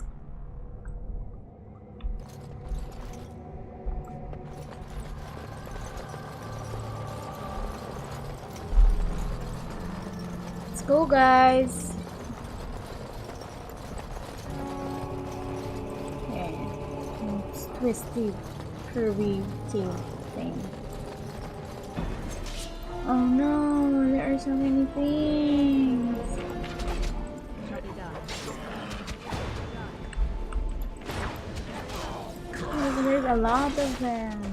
Let's go, guys. Twisty, curvy tail thing. Oh no, there are so many things. Oh, there's a lot of them.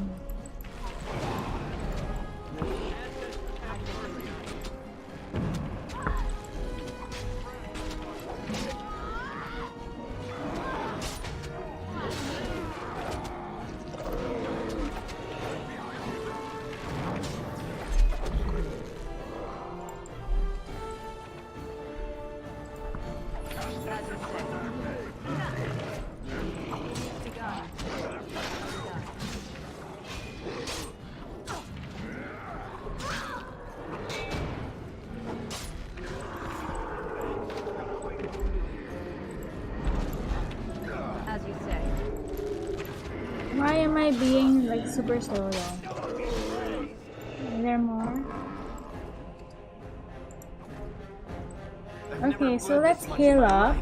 Why am I being like super slow though? Is there more? Okay, so let's heal up.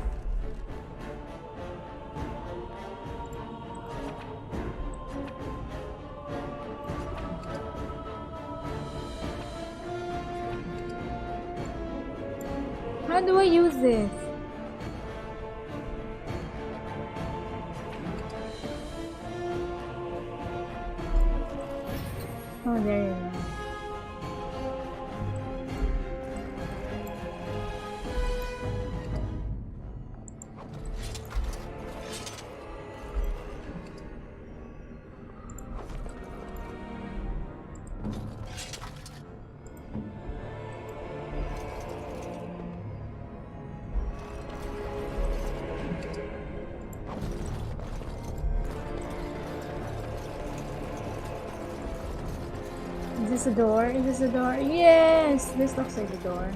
How do I use this? Oh, there you go. Is this a door? Is this a door? Yes! This looks like a door.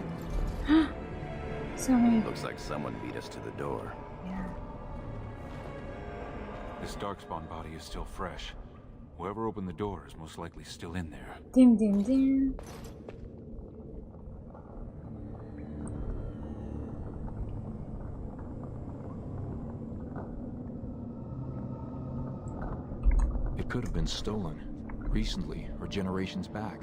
So many.
Looks like someone beat us to the door.
Yeah.
This Darkspawn body is still fresh. Whoever opened the door is most likely still in there.
Dim dim dim.
could have been stolen. Recently, or generations back.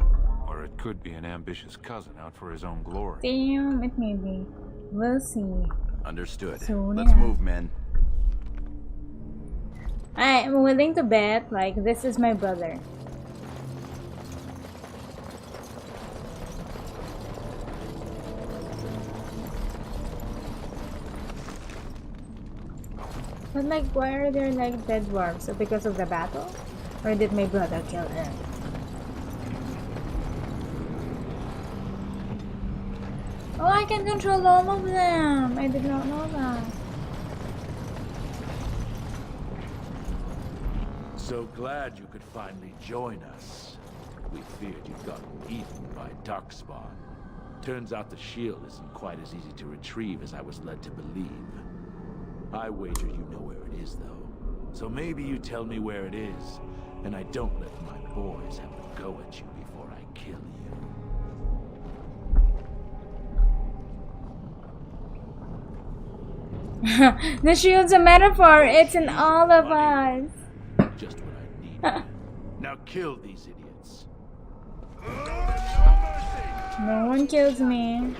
Or it could be an ambitious cousin out for his own glory.
Damn, it may be. We'll see.
Understood.
Soon,
Let's
yeah.
move, men.
I'm willing to bet, like, this is my brother. But like, why are there like dead dwarves? So because of the battle? Or did my brother kill her? Oh, I can control all of them! I did not know that.
So glad you could finally join us. We feared you'd gotten eaten by Darkspawn. Turns out the shield isn't quite as easy to retrieve as I was led to believe. I wager you know where it is, though. So maybe you tell me where it is, and I don't let my boys have a go at you before I kill
you. The shield's a metaphor. It's in all of us.
Just what I need. Now kill these idiots.
No one kills me.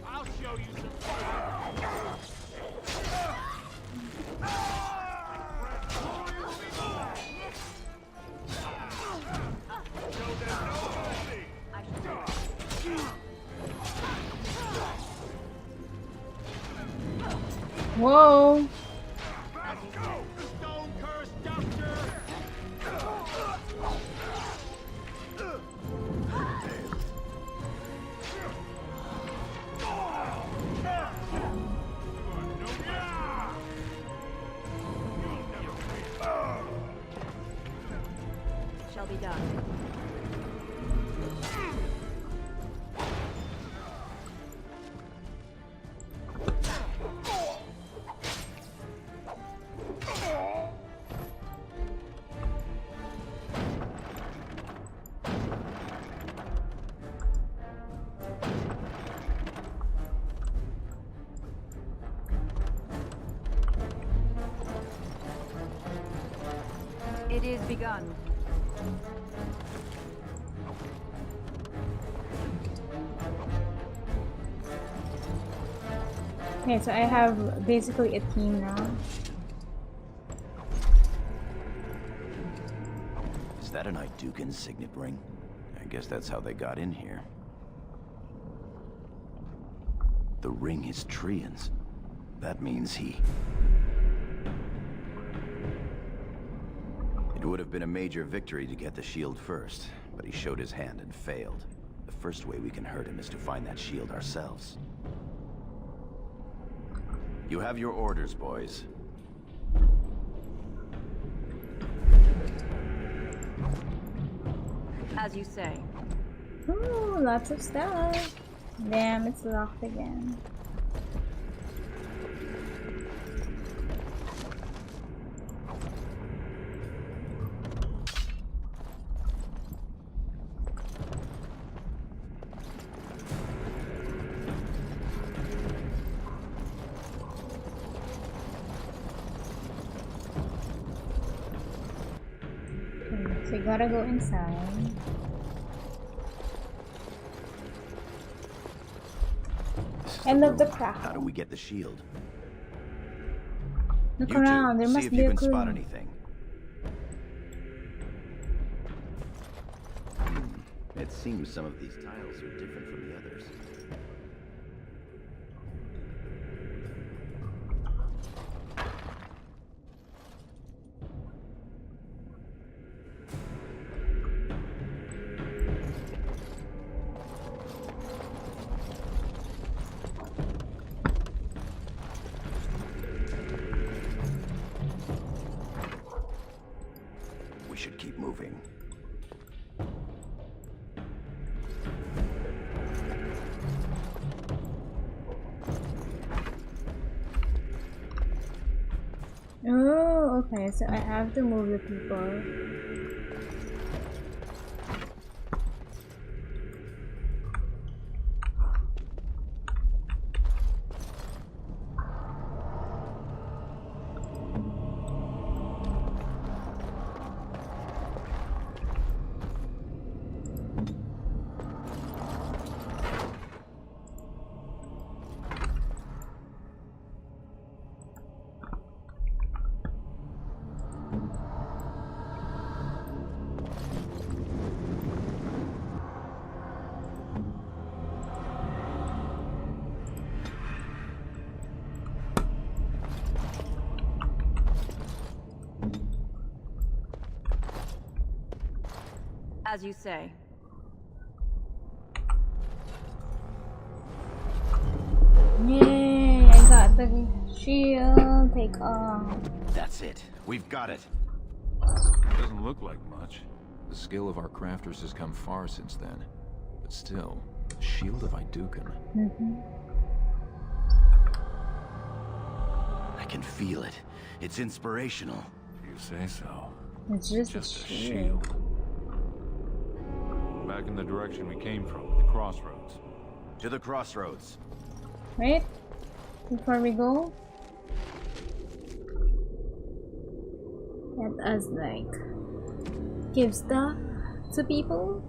I'll show you some.
Whoa.
Shall be done. It is begun.
Okay, so I have basically a team now.
Is that an Idukan signet ring? I guess that's how they got in here. The ring is Trian's. That means he... It would have been a major victory to get the shield first, but he showed his hand and failed. The first way we can hurt him is to find that shield ourselves. You have your orders, boys.
As you say.
Ooh, lots of stuff. Damn, it's locked again. So you gotta go inside. I love the craft.
How do we get the shield?
Look
You
around,
two,
there
see
must
if
be
you
a
can
clue.
spot anything. It seems some of these tiles are different from the others. We should keep moving.
Oh, okay, so I have to move the people.
As you say.
Yay! I got the shield. Take off.
That's it. We've got it.
Doesn't look like much.
The skill of our crafters has come far since then. But still, the Shield of Iduken.
I can feel it. It's inspirational.
You say so.
It's just a shield.
Back in the direction we came from, the crossroads.
To the crossroads.
Wait. Before we go. Let us like give stuff to people.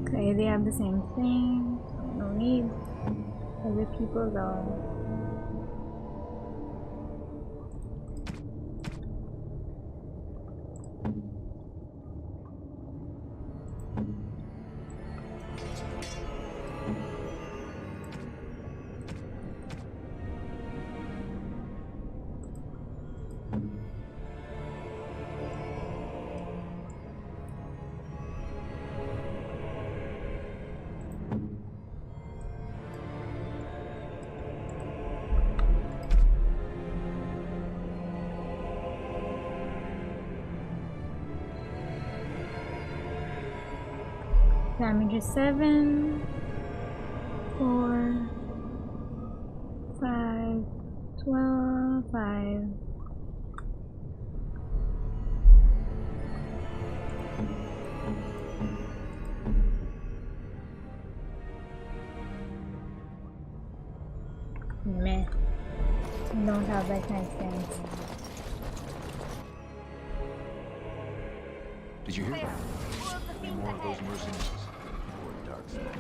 Okay, they have the same thing. No need. Other people though. Damage is 7, 4, 5, 12, 5. Meh. Don't have that kind of thing.
Did you hear that? Any more of those mercenaries? Or Darkspawn?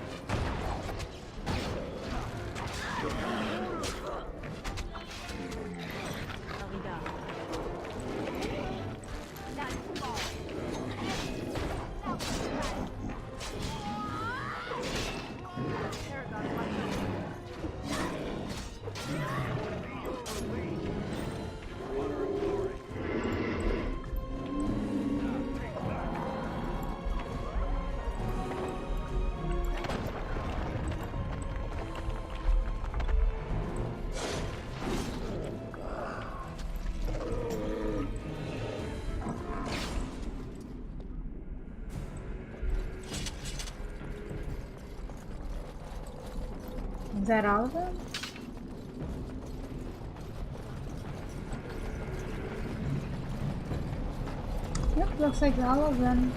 Is that all of them? Yep, looks like all of them.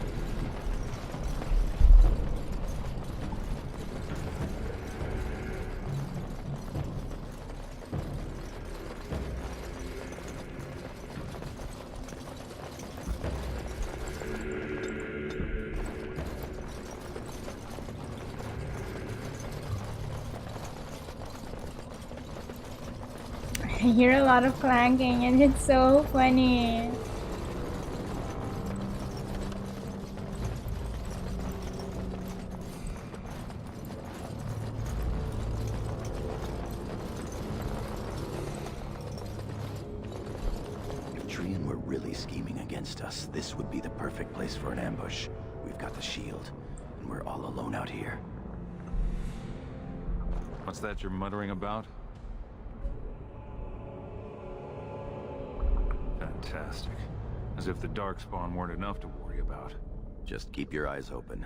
I hear a lot of clanking and it's so funny.
If Trian were really scheming against us, this would be the perfect place for an ambush. We've got the shield, and we're all alone out here.
What's that you're muttering about? Fantastic. As if the Darkspawn weren't enough to worry about.
Just keep your eyes open.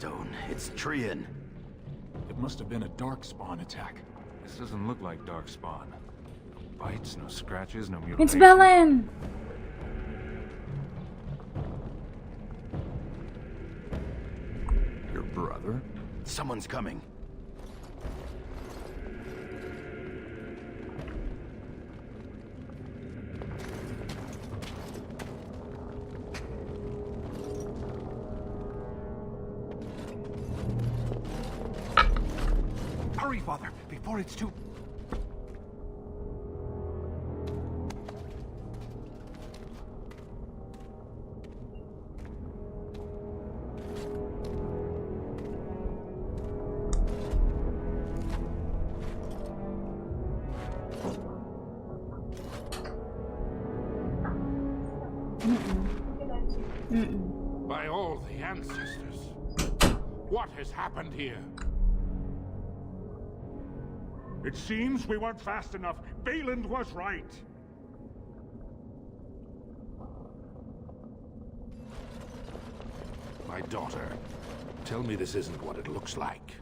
Stone. It's Trian.
It must have been a Darkspawn attack.
This doesn't look like Darkspawn. No bites, no scratches, no mutilation.
It's Belen!
Your brother?
Someone's coming.
Hurry, Father, before it's too...
By all the ancestors, what has happened here? It seems we weren't fast enough. Valand was right.
My daughter, tell me this isn't what it looks like.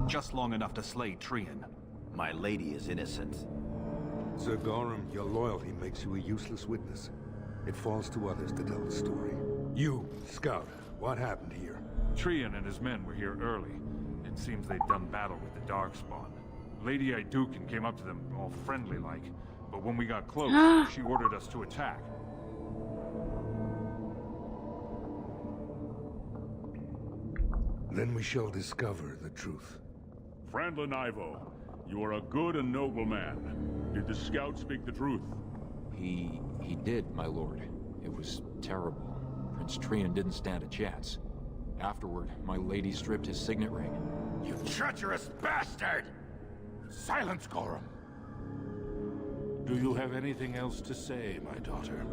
Just long enough to slay Trian.
My lady is innocent.
Sir Gorham, your loyalty makes you a useless witness. It falls to others to tell the story. You, Scout, what happened here?
Trian and his men were here early. It seems they'd done battle with the Darkspawn. Lady Aydukin came up to them all friendly-like, but when we got close, she ordered us to attack.
Then we shall discover the truth.
Frandlin Ivo, you are a good and noble man. Did the scout speak the truth?
He did, my lord. It was terrible. Prince Trian didn't stand a chance. Afterward, my lady stripped his signet ring.
You treacherous bastard! Silence, Gorham. Do you have anything else to say, my daughter?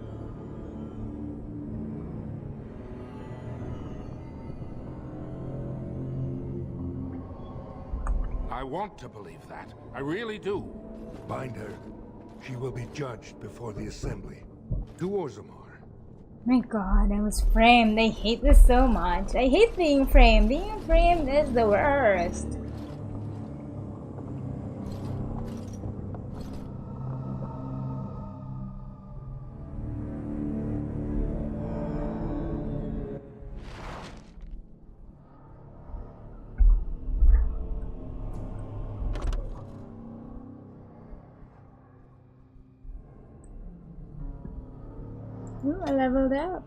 I want to believe that. I really do.
Bind her. She will be judged before the Assembly. To Orzammar.
My god, I was framed. I hate this so much. I hate being framed. Being framed is the worst. Ooh, I leveled up.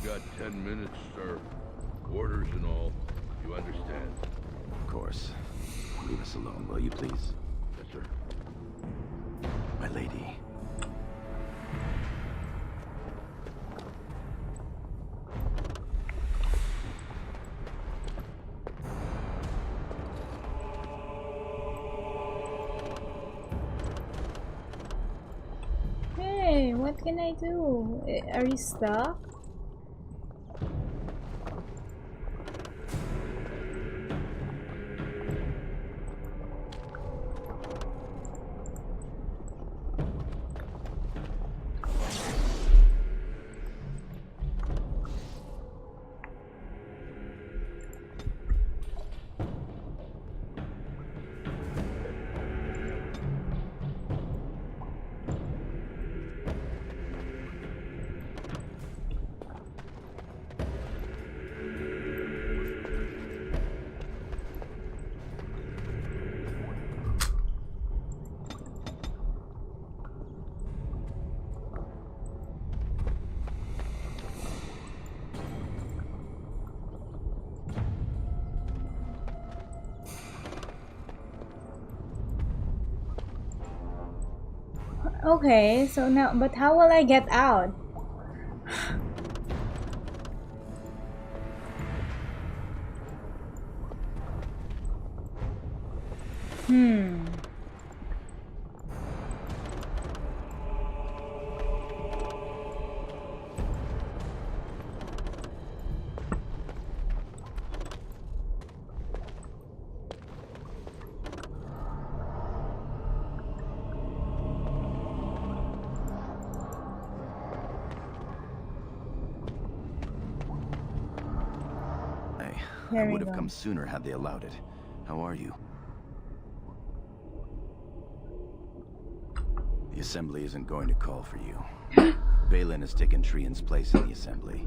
Got 10 minutes, sir. Orders and all. You understand?
Of course. Leave us alone, will you please?
Yes, sir.
My lady.
Hey, what can I do? Are you stuck? Okay, so now, but how will I get out?
I would have come sooner had they allowed it. How are you? The Assembly isn't going to call for you. Balin has taken Trian's place in the Assembly.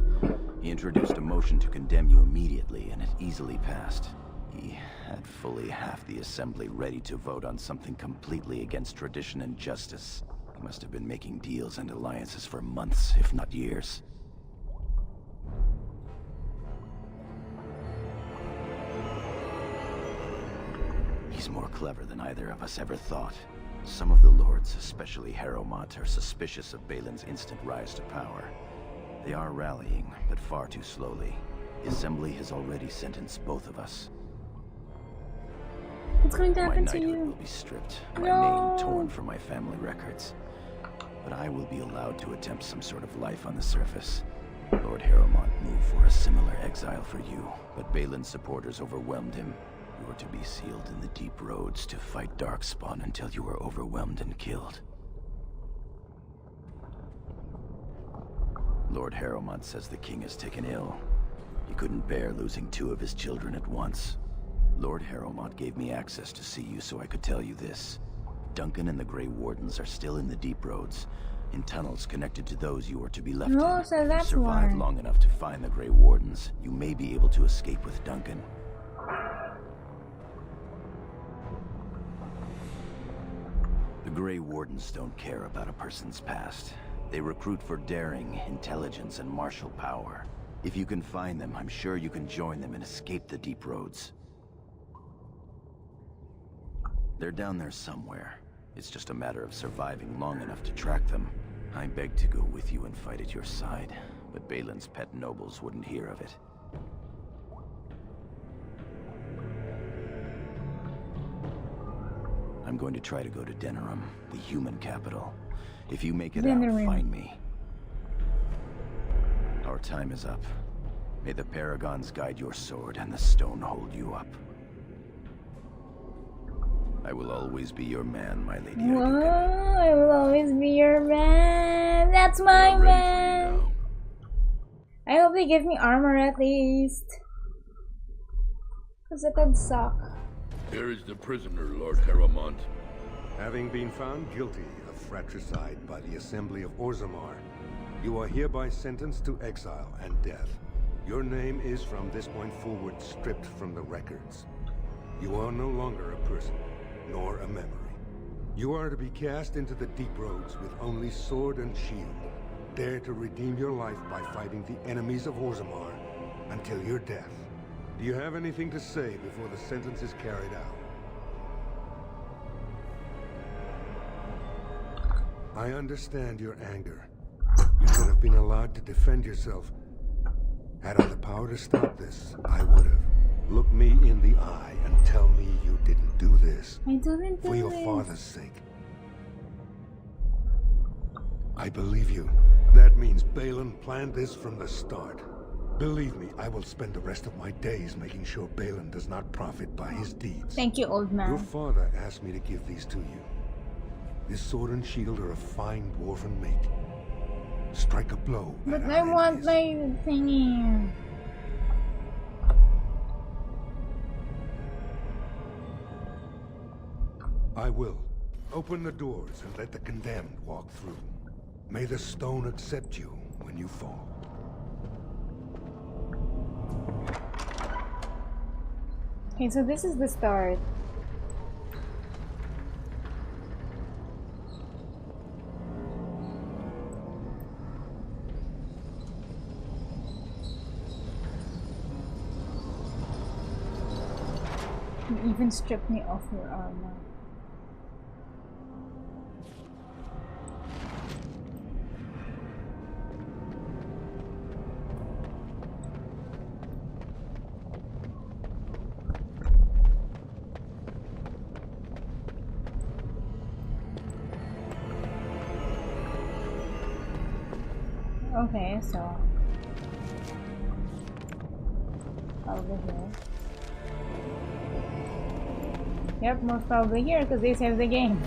He introduced a motion to condemn you immediately, and it easily passed. He had fully half the Assembly ready to vote on something completely against tradition and justice. He must have been making deals and alliances for months, if not years. He's more clever than either of us ever thought. Some of the lords, especially Harrowmont, are suspicious of Balin's instant rise to power. They are rallying, but far too slowly. The Assembly has already sentenced both of us.
What's going to happen to you?
My knighthood will be stripped, my name torn from my family records. But I will be allowed to attempt some sort of life on the surface. Lord Harrowmont moved for a similar exile for you, but Balin's supporters overwhelmed him. You were to be sealed in the deep roads to fight Darkspawn until you were overwhelmed and killed. Lord Harrowmont says the king is taken ill. He couldn't bear losing 2 of his children at once. Lord Harrowmont gave me access to see you so I could tell you this. Duncan and the Grey Wardens are still in the deep roads, in tunnels connected to those you are to be left in.
Oh, so that's
if you survive
why.
long enough to find the Grey Wardens, you may be able to escape with Duncan. The Grey Wardens don't care about a person's past. They recruit for daring, intelligence, and martial power. If you can find them, I'm sure you can join them and escape the deep roads. They're down there somewhere. It's just a matter of surviving long enough to track them. I begged to go with you and fight at your side, but Balin's pet nobles wouldn't hear of it. I'm going to try to go to Denerim, the human capital. If you make it out, find me. Our time is up. May the Paragons guide your sword and the stone hold you up. I will always be your man, my lady.
Whoa, I will always be your man. That's my man. I hope they give me armor at least. Because it would suck.
Here is the prisoner, Lord Harrowmont.
Having been found guilty of fratricide by the Assembly of Orzammar, you are hereby sentenced to exile and death. Your name is from this point forward stripped from the records. You are no longer a person, nor a memory. You are to be cast into the deep roads with only sword and shield. Dare to redeem your life by fighting the enemies of Orzammar until your death. Do you have anything to say before the sentence is carried out? I understand your anger. You should have been allowed to defend yourself. Had I the power to stop this, I would have. Look me in the eye and tell me you didn't do this.
I didn't do
for your
this.
father's sake. I believe you. That means Balin planned this from the start. Believe me, I will spend the rest of my days making sure Balin does not profit by his deeds.
Thank you, old man.
Your father asked me to give these to you. This sword and shield are a fine dwarven make. Strike a blow.
But I want my thingy.
I will. Open the doors and let the condemned walk through. May the stone accept you when you fall.
Okay, so this is the start. You even stripped me off your armor. Okay, so over here. Yep, most probably here because they saved the game.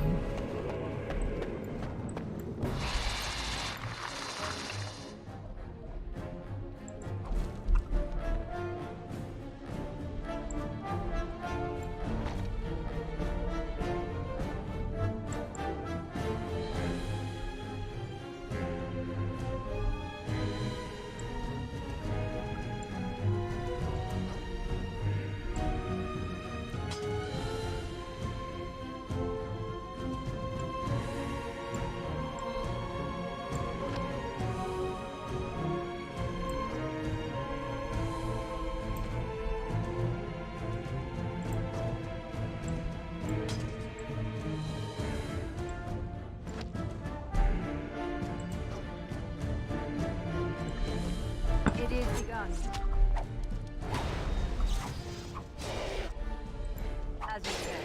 It is begun. As you say.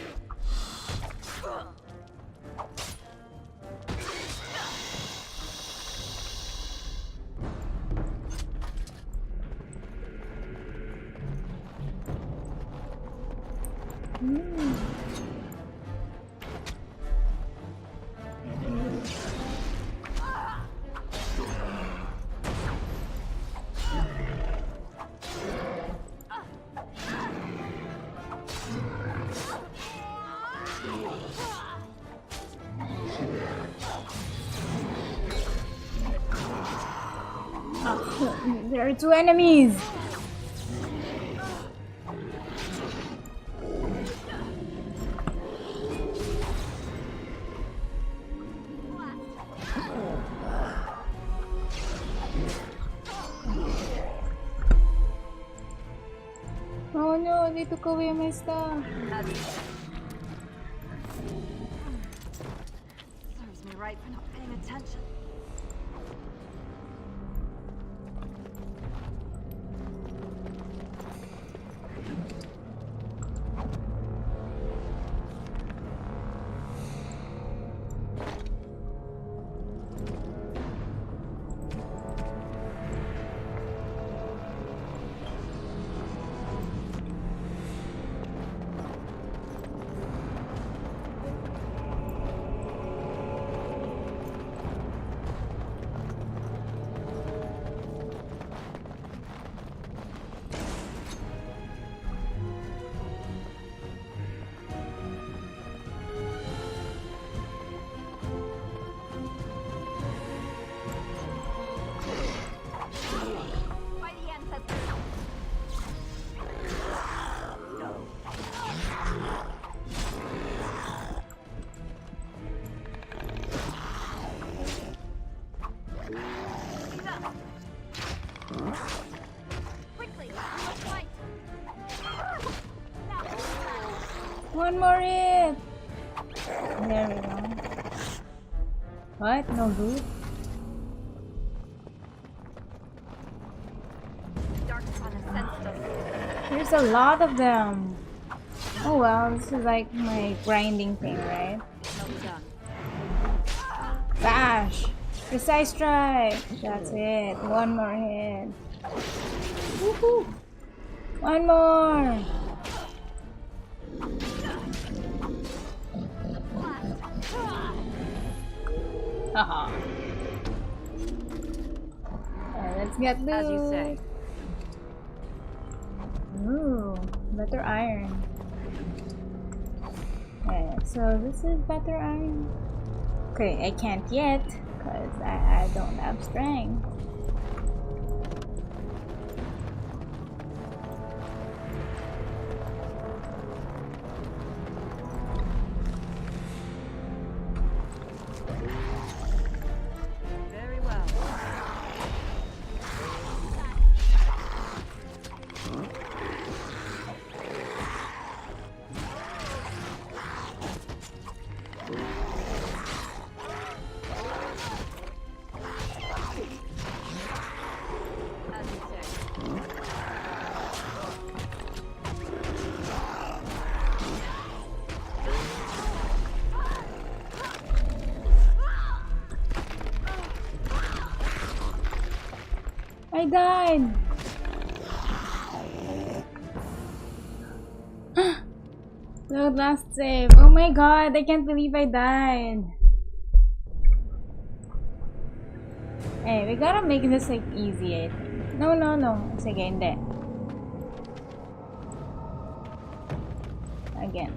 There are two enemies. Oh no, they took away my stuff.
Serves me right for not paying attention.
One more hit. There we go. What? No good? There's a lot of them. Oh well, this is like my grinding thing, right? Bash! Precise strike! That's it. One more hit. Woohoo! One more! Haha. Let's get loot.
As you say.
Ooh, better iron. Okay, so this is better iron. Okay, I can't yet because I don't have strength.
Very well.
I died! Load last save. Oh my god, I can't believe I died. Hey, we gotta make this like easy, I think. No. Sige, hindi. Again.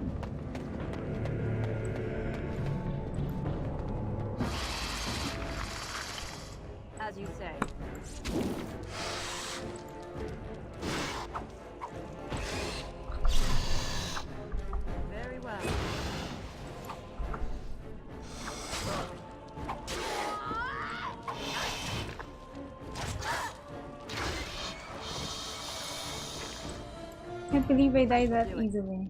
As you say. Very well.
Can't believe I died that easily.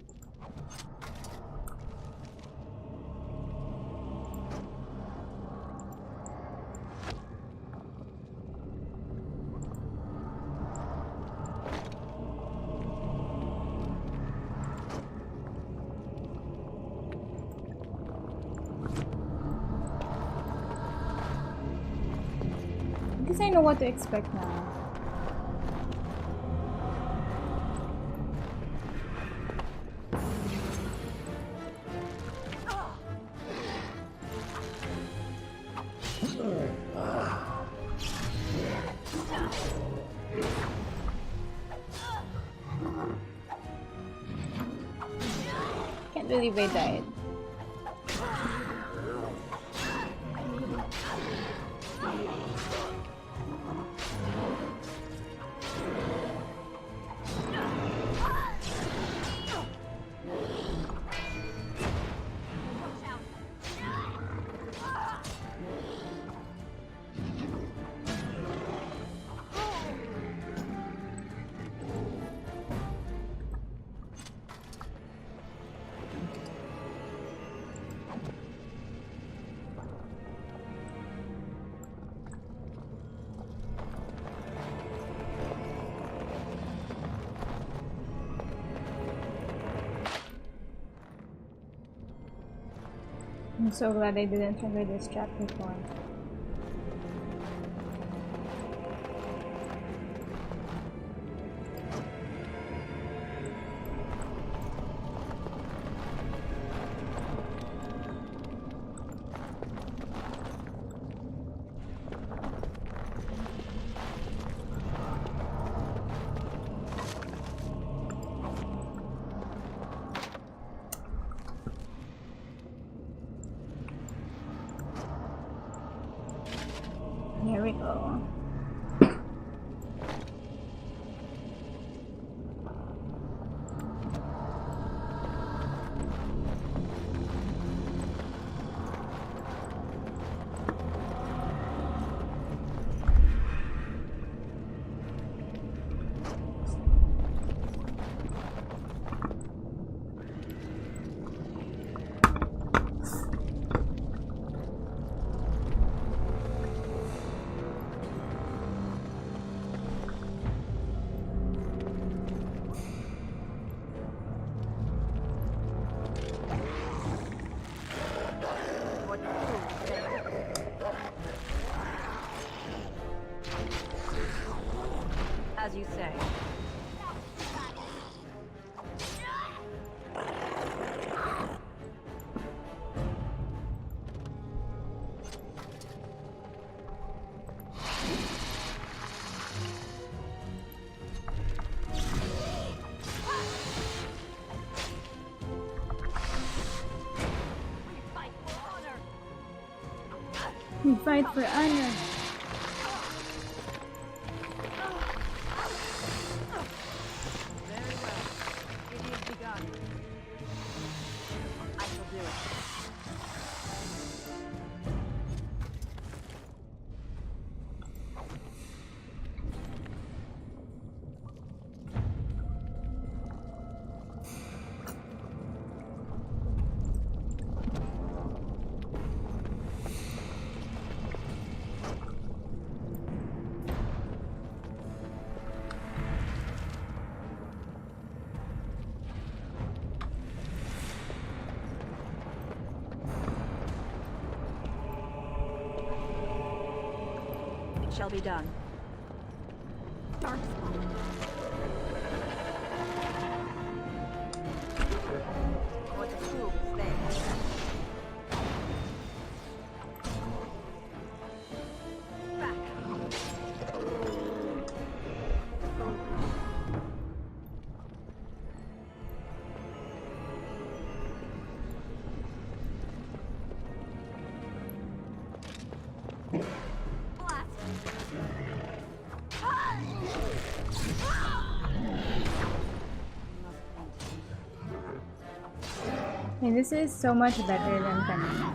Because I know what to expect now. Can't believe I died. I'm so glad I didn't trigger this trap before. Here we go.
As you say.
We fight for honor.
Shall be done.
Okay, this is so much better than Fenrir.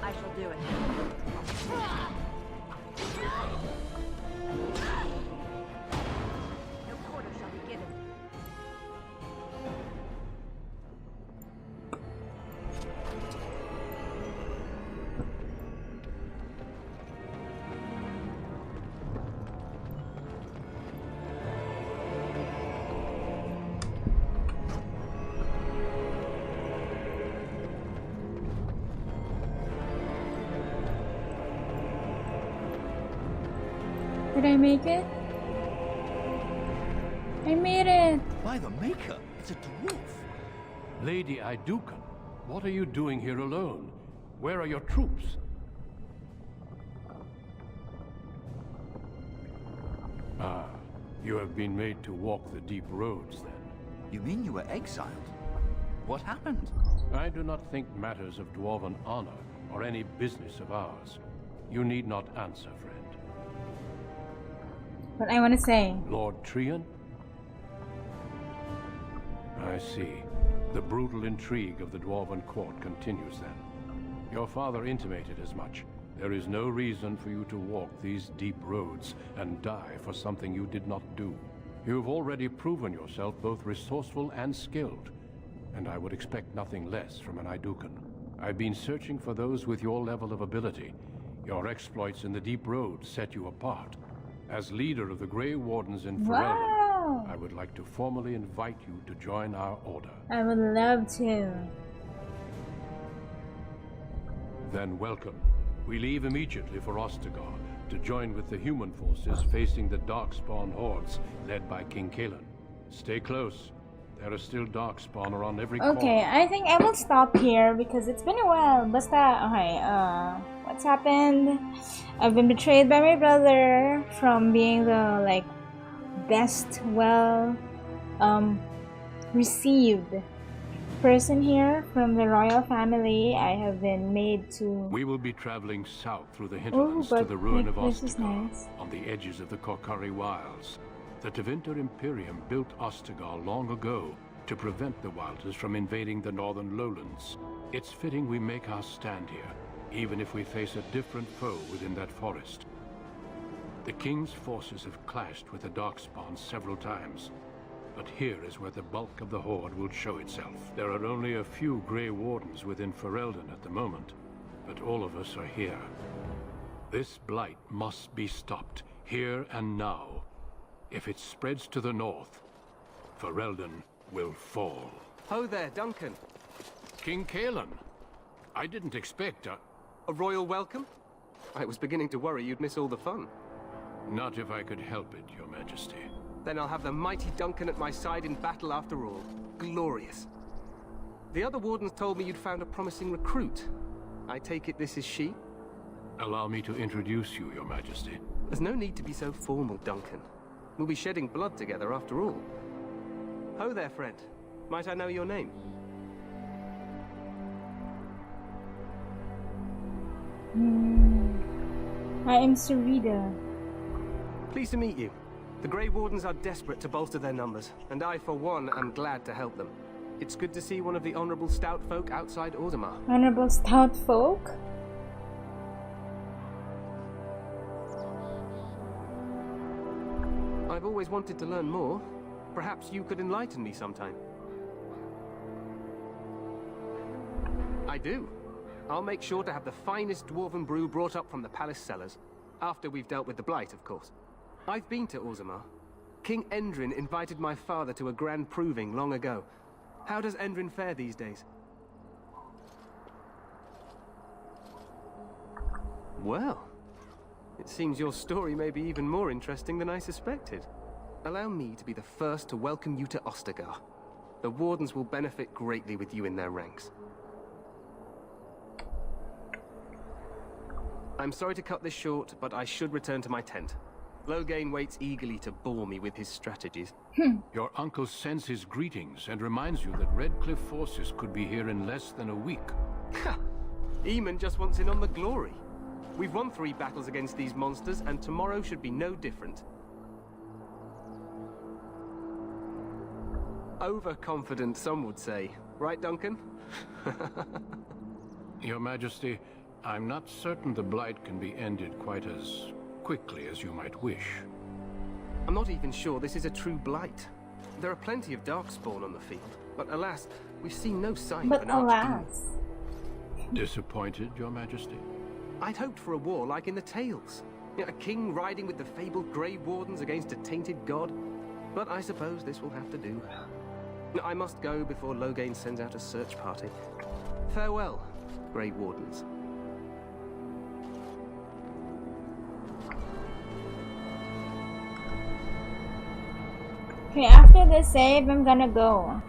I shall do it. No quarter shall be given.
Did I make it? I made it!
By the Maker, it's a dwarf.
Lady Idukan, what are you doing here alone? Where are your troops? Ah, you have been made to walk the deep roads, then.
You mean you were exiled? What happened?
I do not think matters of dwarven honor are any business of ours. You need not answer, friend.
What I want to say.
Lord Trian? I see. The brutal intrigue of the Dwarven court continues then. Your father intimated as much. There is no reason for you to walk these deep roads and die for something you did not do. You have already proven yourself both resourceful and skilled, and I would expect nothing less from an Idukan. I've been searching for those with your level of ability. Your exploits in the deep roads set you apart. As leader of the Grey Wardens in Ferelden, I would like to formally invite you to join our order.
I would love to.
Then welcome. We leave immediately for Ostagar to join with the human forces facing the Darkspawn hordes led by King Kaelan. Stay close. There are still Darkspawn around every corner.
Okay, I think I will stop here because it's been a while. Basta, okay, what's happened? I've been betrayed by my brother from being the, like, best, received person here from the royal family. I have been made to...
We will be traveling south through the hinterlands to the ruin of Ostagar,
nice.
on the edges of the Korcari Wilds. The Tevinter Imperium built Ostagar long ago to prevent the Wilders from invading the northern lowlands. It's fitting we make our stand here, even if we face a different foe within that forest. The King's forces have clashed with the Darkspawn several times, but here is where the bulk of the Horde will show itself. There are only a few Grey Wardens within Ferelden at the moment, but all of us are here. This blight must be stopped, here and now. If it spreads to the north, Ferelden will fall.
Ho there, Duncan.
King Kaelan. I didn't expect a
royal welcome? I was beginning to worry you'd miss all the fun.
Not if I could help it, Your Majesty.
Then I'll have the mighty Duncan at my side in battle after all. Glorious. The other wardens told me you'd found a promising recruit. I take it this is she?
Allow me to introduce you, Your Majesty.
There's no need to be so formal, Duncan. We'll be shedding blood together after all. Ho there, friend. Might I know your name?
I am Sarita.
Pleased to meet you. The Grey Wardens are desperate to bolster their numbers, and I, for one, am glad to help them. It's good to see one of the honorable stout folk outside Orzammar.
Honorable stout folk?
I've always wanted to learn more. Perhaps you could enlighten me sometime. I do. I'll make sure to have the finest dwarven brew brought up from the palace cellars. After we've dealt with the blight, of course. I've been to Orzammar. King Endrin invited my father to a grand proving long ago. How does Endrin fare these days? Well, it seems your story may be even more interesting than I suspected. Allow me to be the first to welcome you to Ostagar. The Wardens will benefit greatly with you in their ranks. I'm sorry to cut this short, but I should return to my tent. Loghain waits eagerly to bore me with his strategies.
Your uncle sends his greetings and reminds you that Redcliffe forces could be here in less than a week.
Ha! Eamon just wants in on the glory. We've won 3 battles against these monsters, and tomorrow should be no different. Overconfident, some would say. Right, Duncan?
Your Majesty, I'm not certain the Blight can be ended quite as quickly as you might wish.
I'm not even sure this is a true Blight. There are plenty of Darkspawn on the field, but alas, we've seen no sign of an archdemon.
Disappointed, Your Majesty?
I'd hoped for a war like in the Tales. A king riding with the fabled Grey Wardens against a tainted god. But I suppose this will have to do. I must go before Loghain sends out a search party. Farewell, Grey Wardens.
Okay, after this save, I'm gonna go.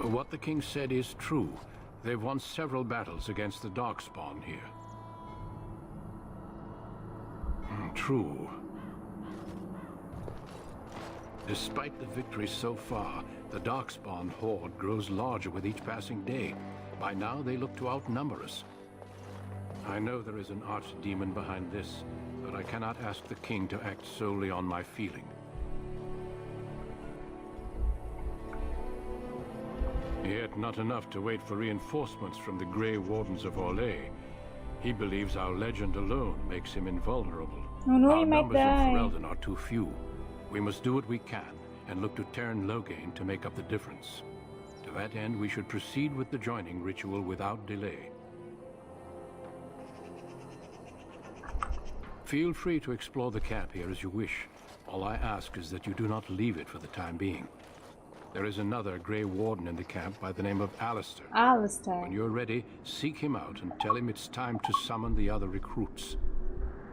What the king said is true. They've won several battles against the Darkspawn here. True. Despite the victories so far, the Darkspawn horde grows larger with each passing day. By now, they look to outnumber us. I know there is an archdemon behind this, but I cannot ask the king to act solely on my feeling. Yet not enough to wait for reinforcements from the Grey Wardens of Orlais. He believes our legend alone makes him invulnerable.
Oh no,
our
he might
numbers
die.
in Ferelden are too few. We must do what we can, and look to Teyrn Loghain to make up the difference. To that end, we should proceed with the joining ritual without delay. Feel free to explore the camp here as you wish. All I ask is that you do not leave it for the time being. There is another Grey Warden in the camp by the name of Alistair.
Alistair.
When you're ready, seek him out and tell him it's time to summon the other recruits.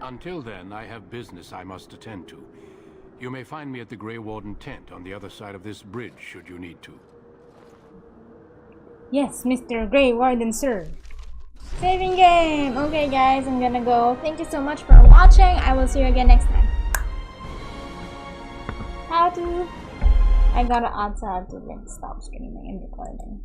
Until then, I have business I must attend to. You may find me at the Grey Warden tent on the other side of this bridge, should you need to.
Yes, Mr. Grey Warden, sir. Saving game! Okay guys, I'm gonna go. Thank you so much for watching. I will see you again next time. I gotta add to like stop streaming and recording.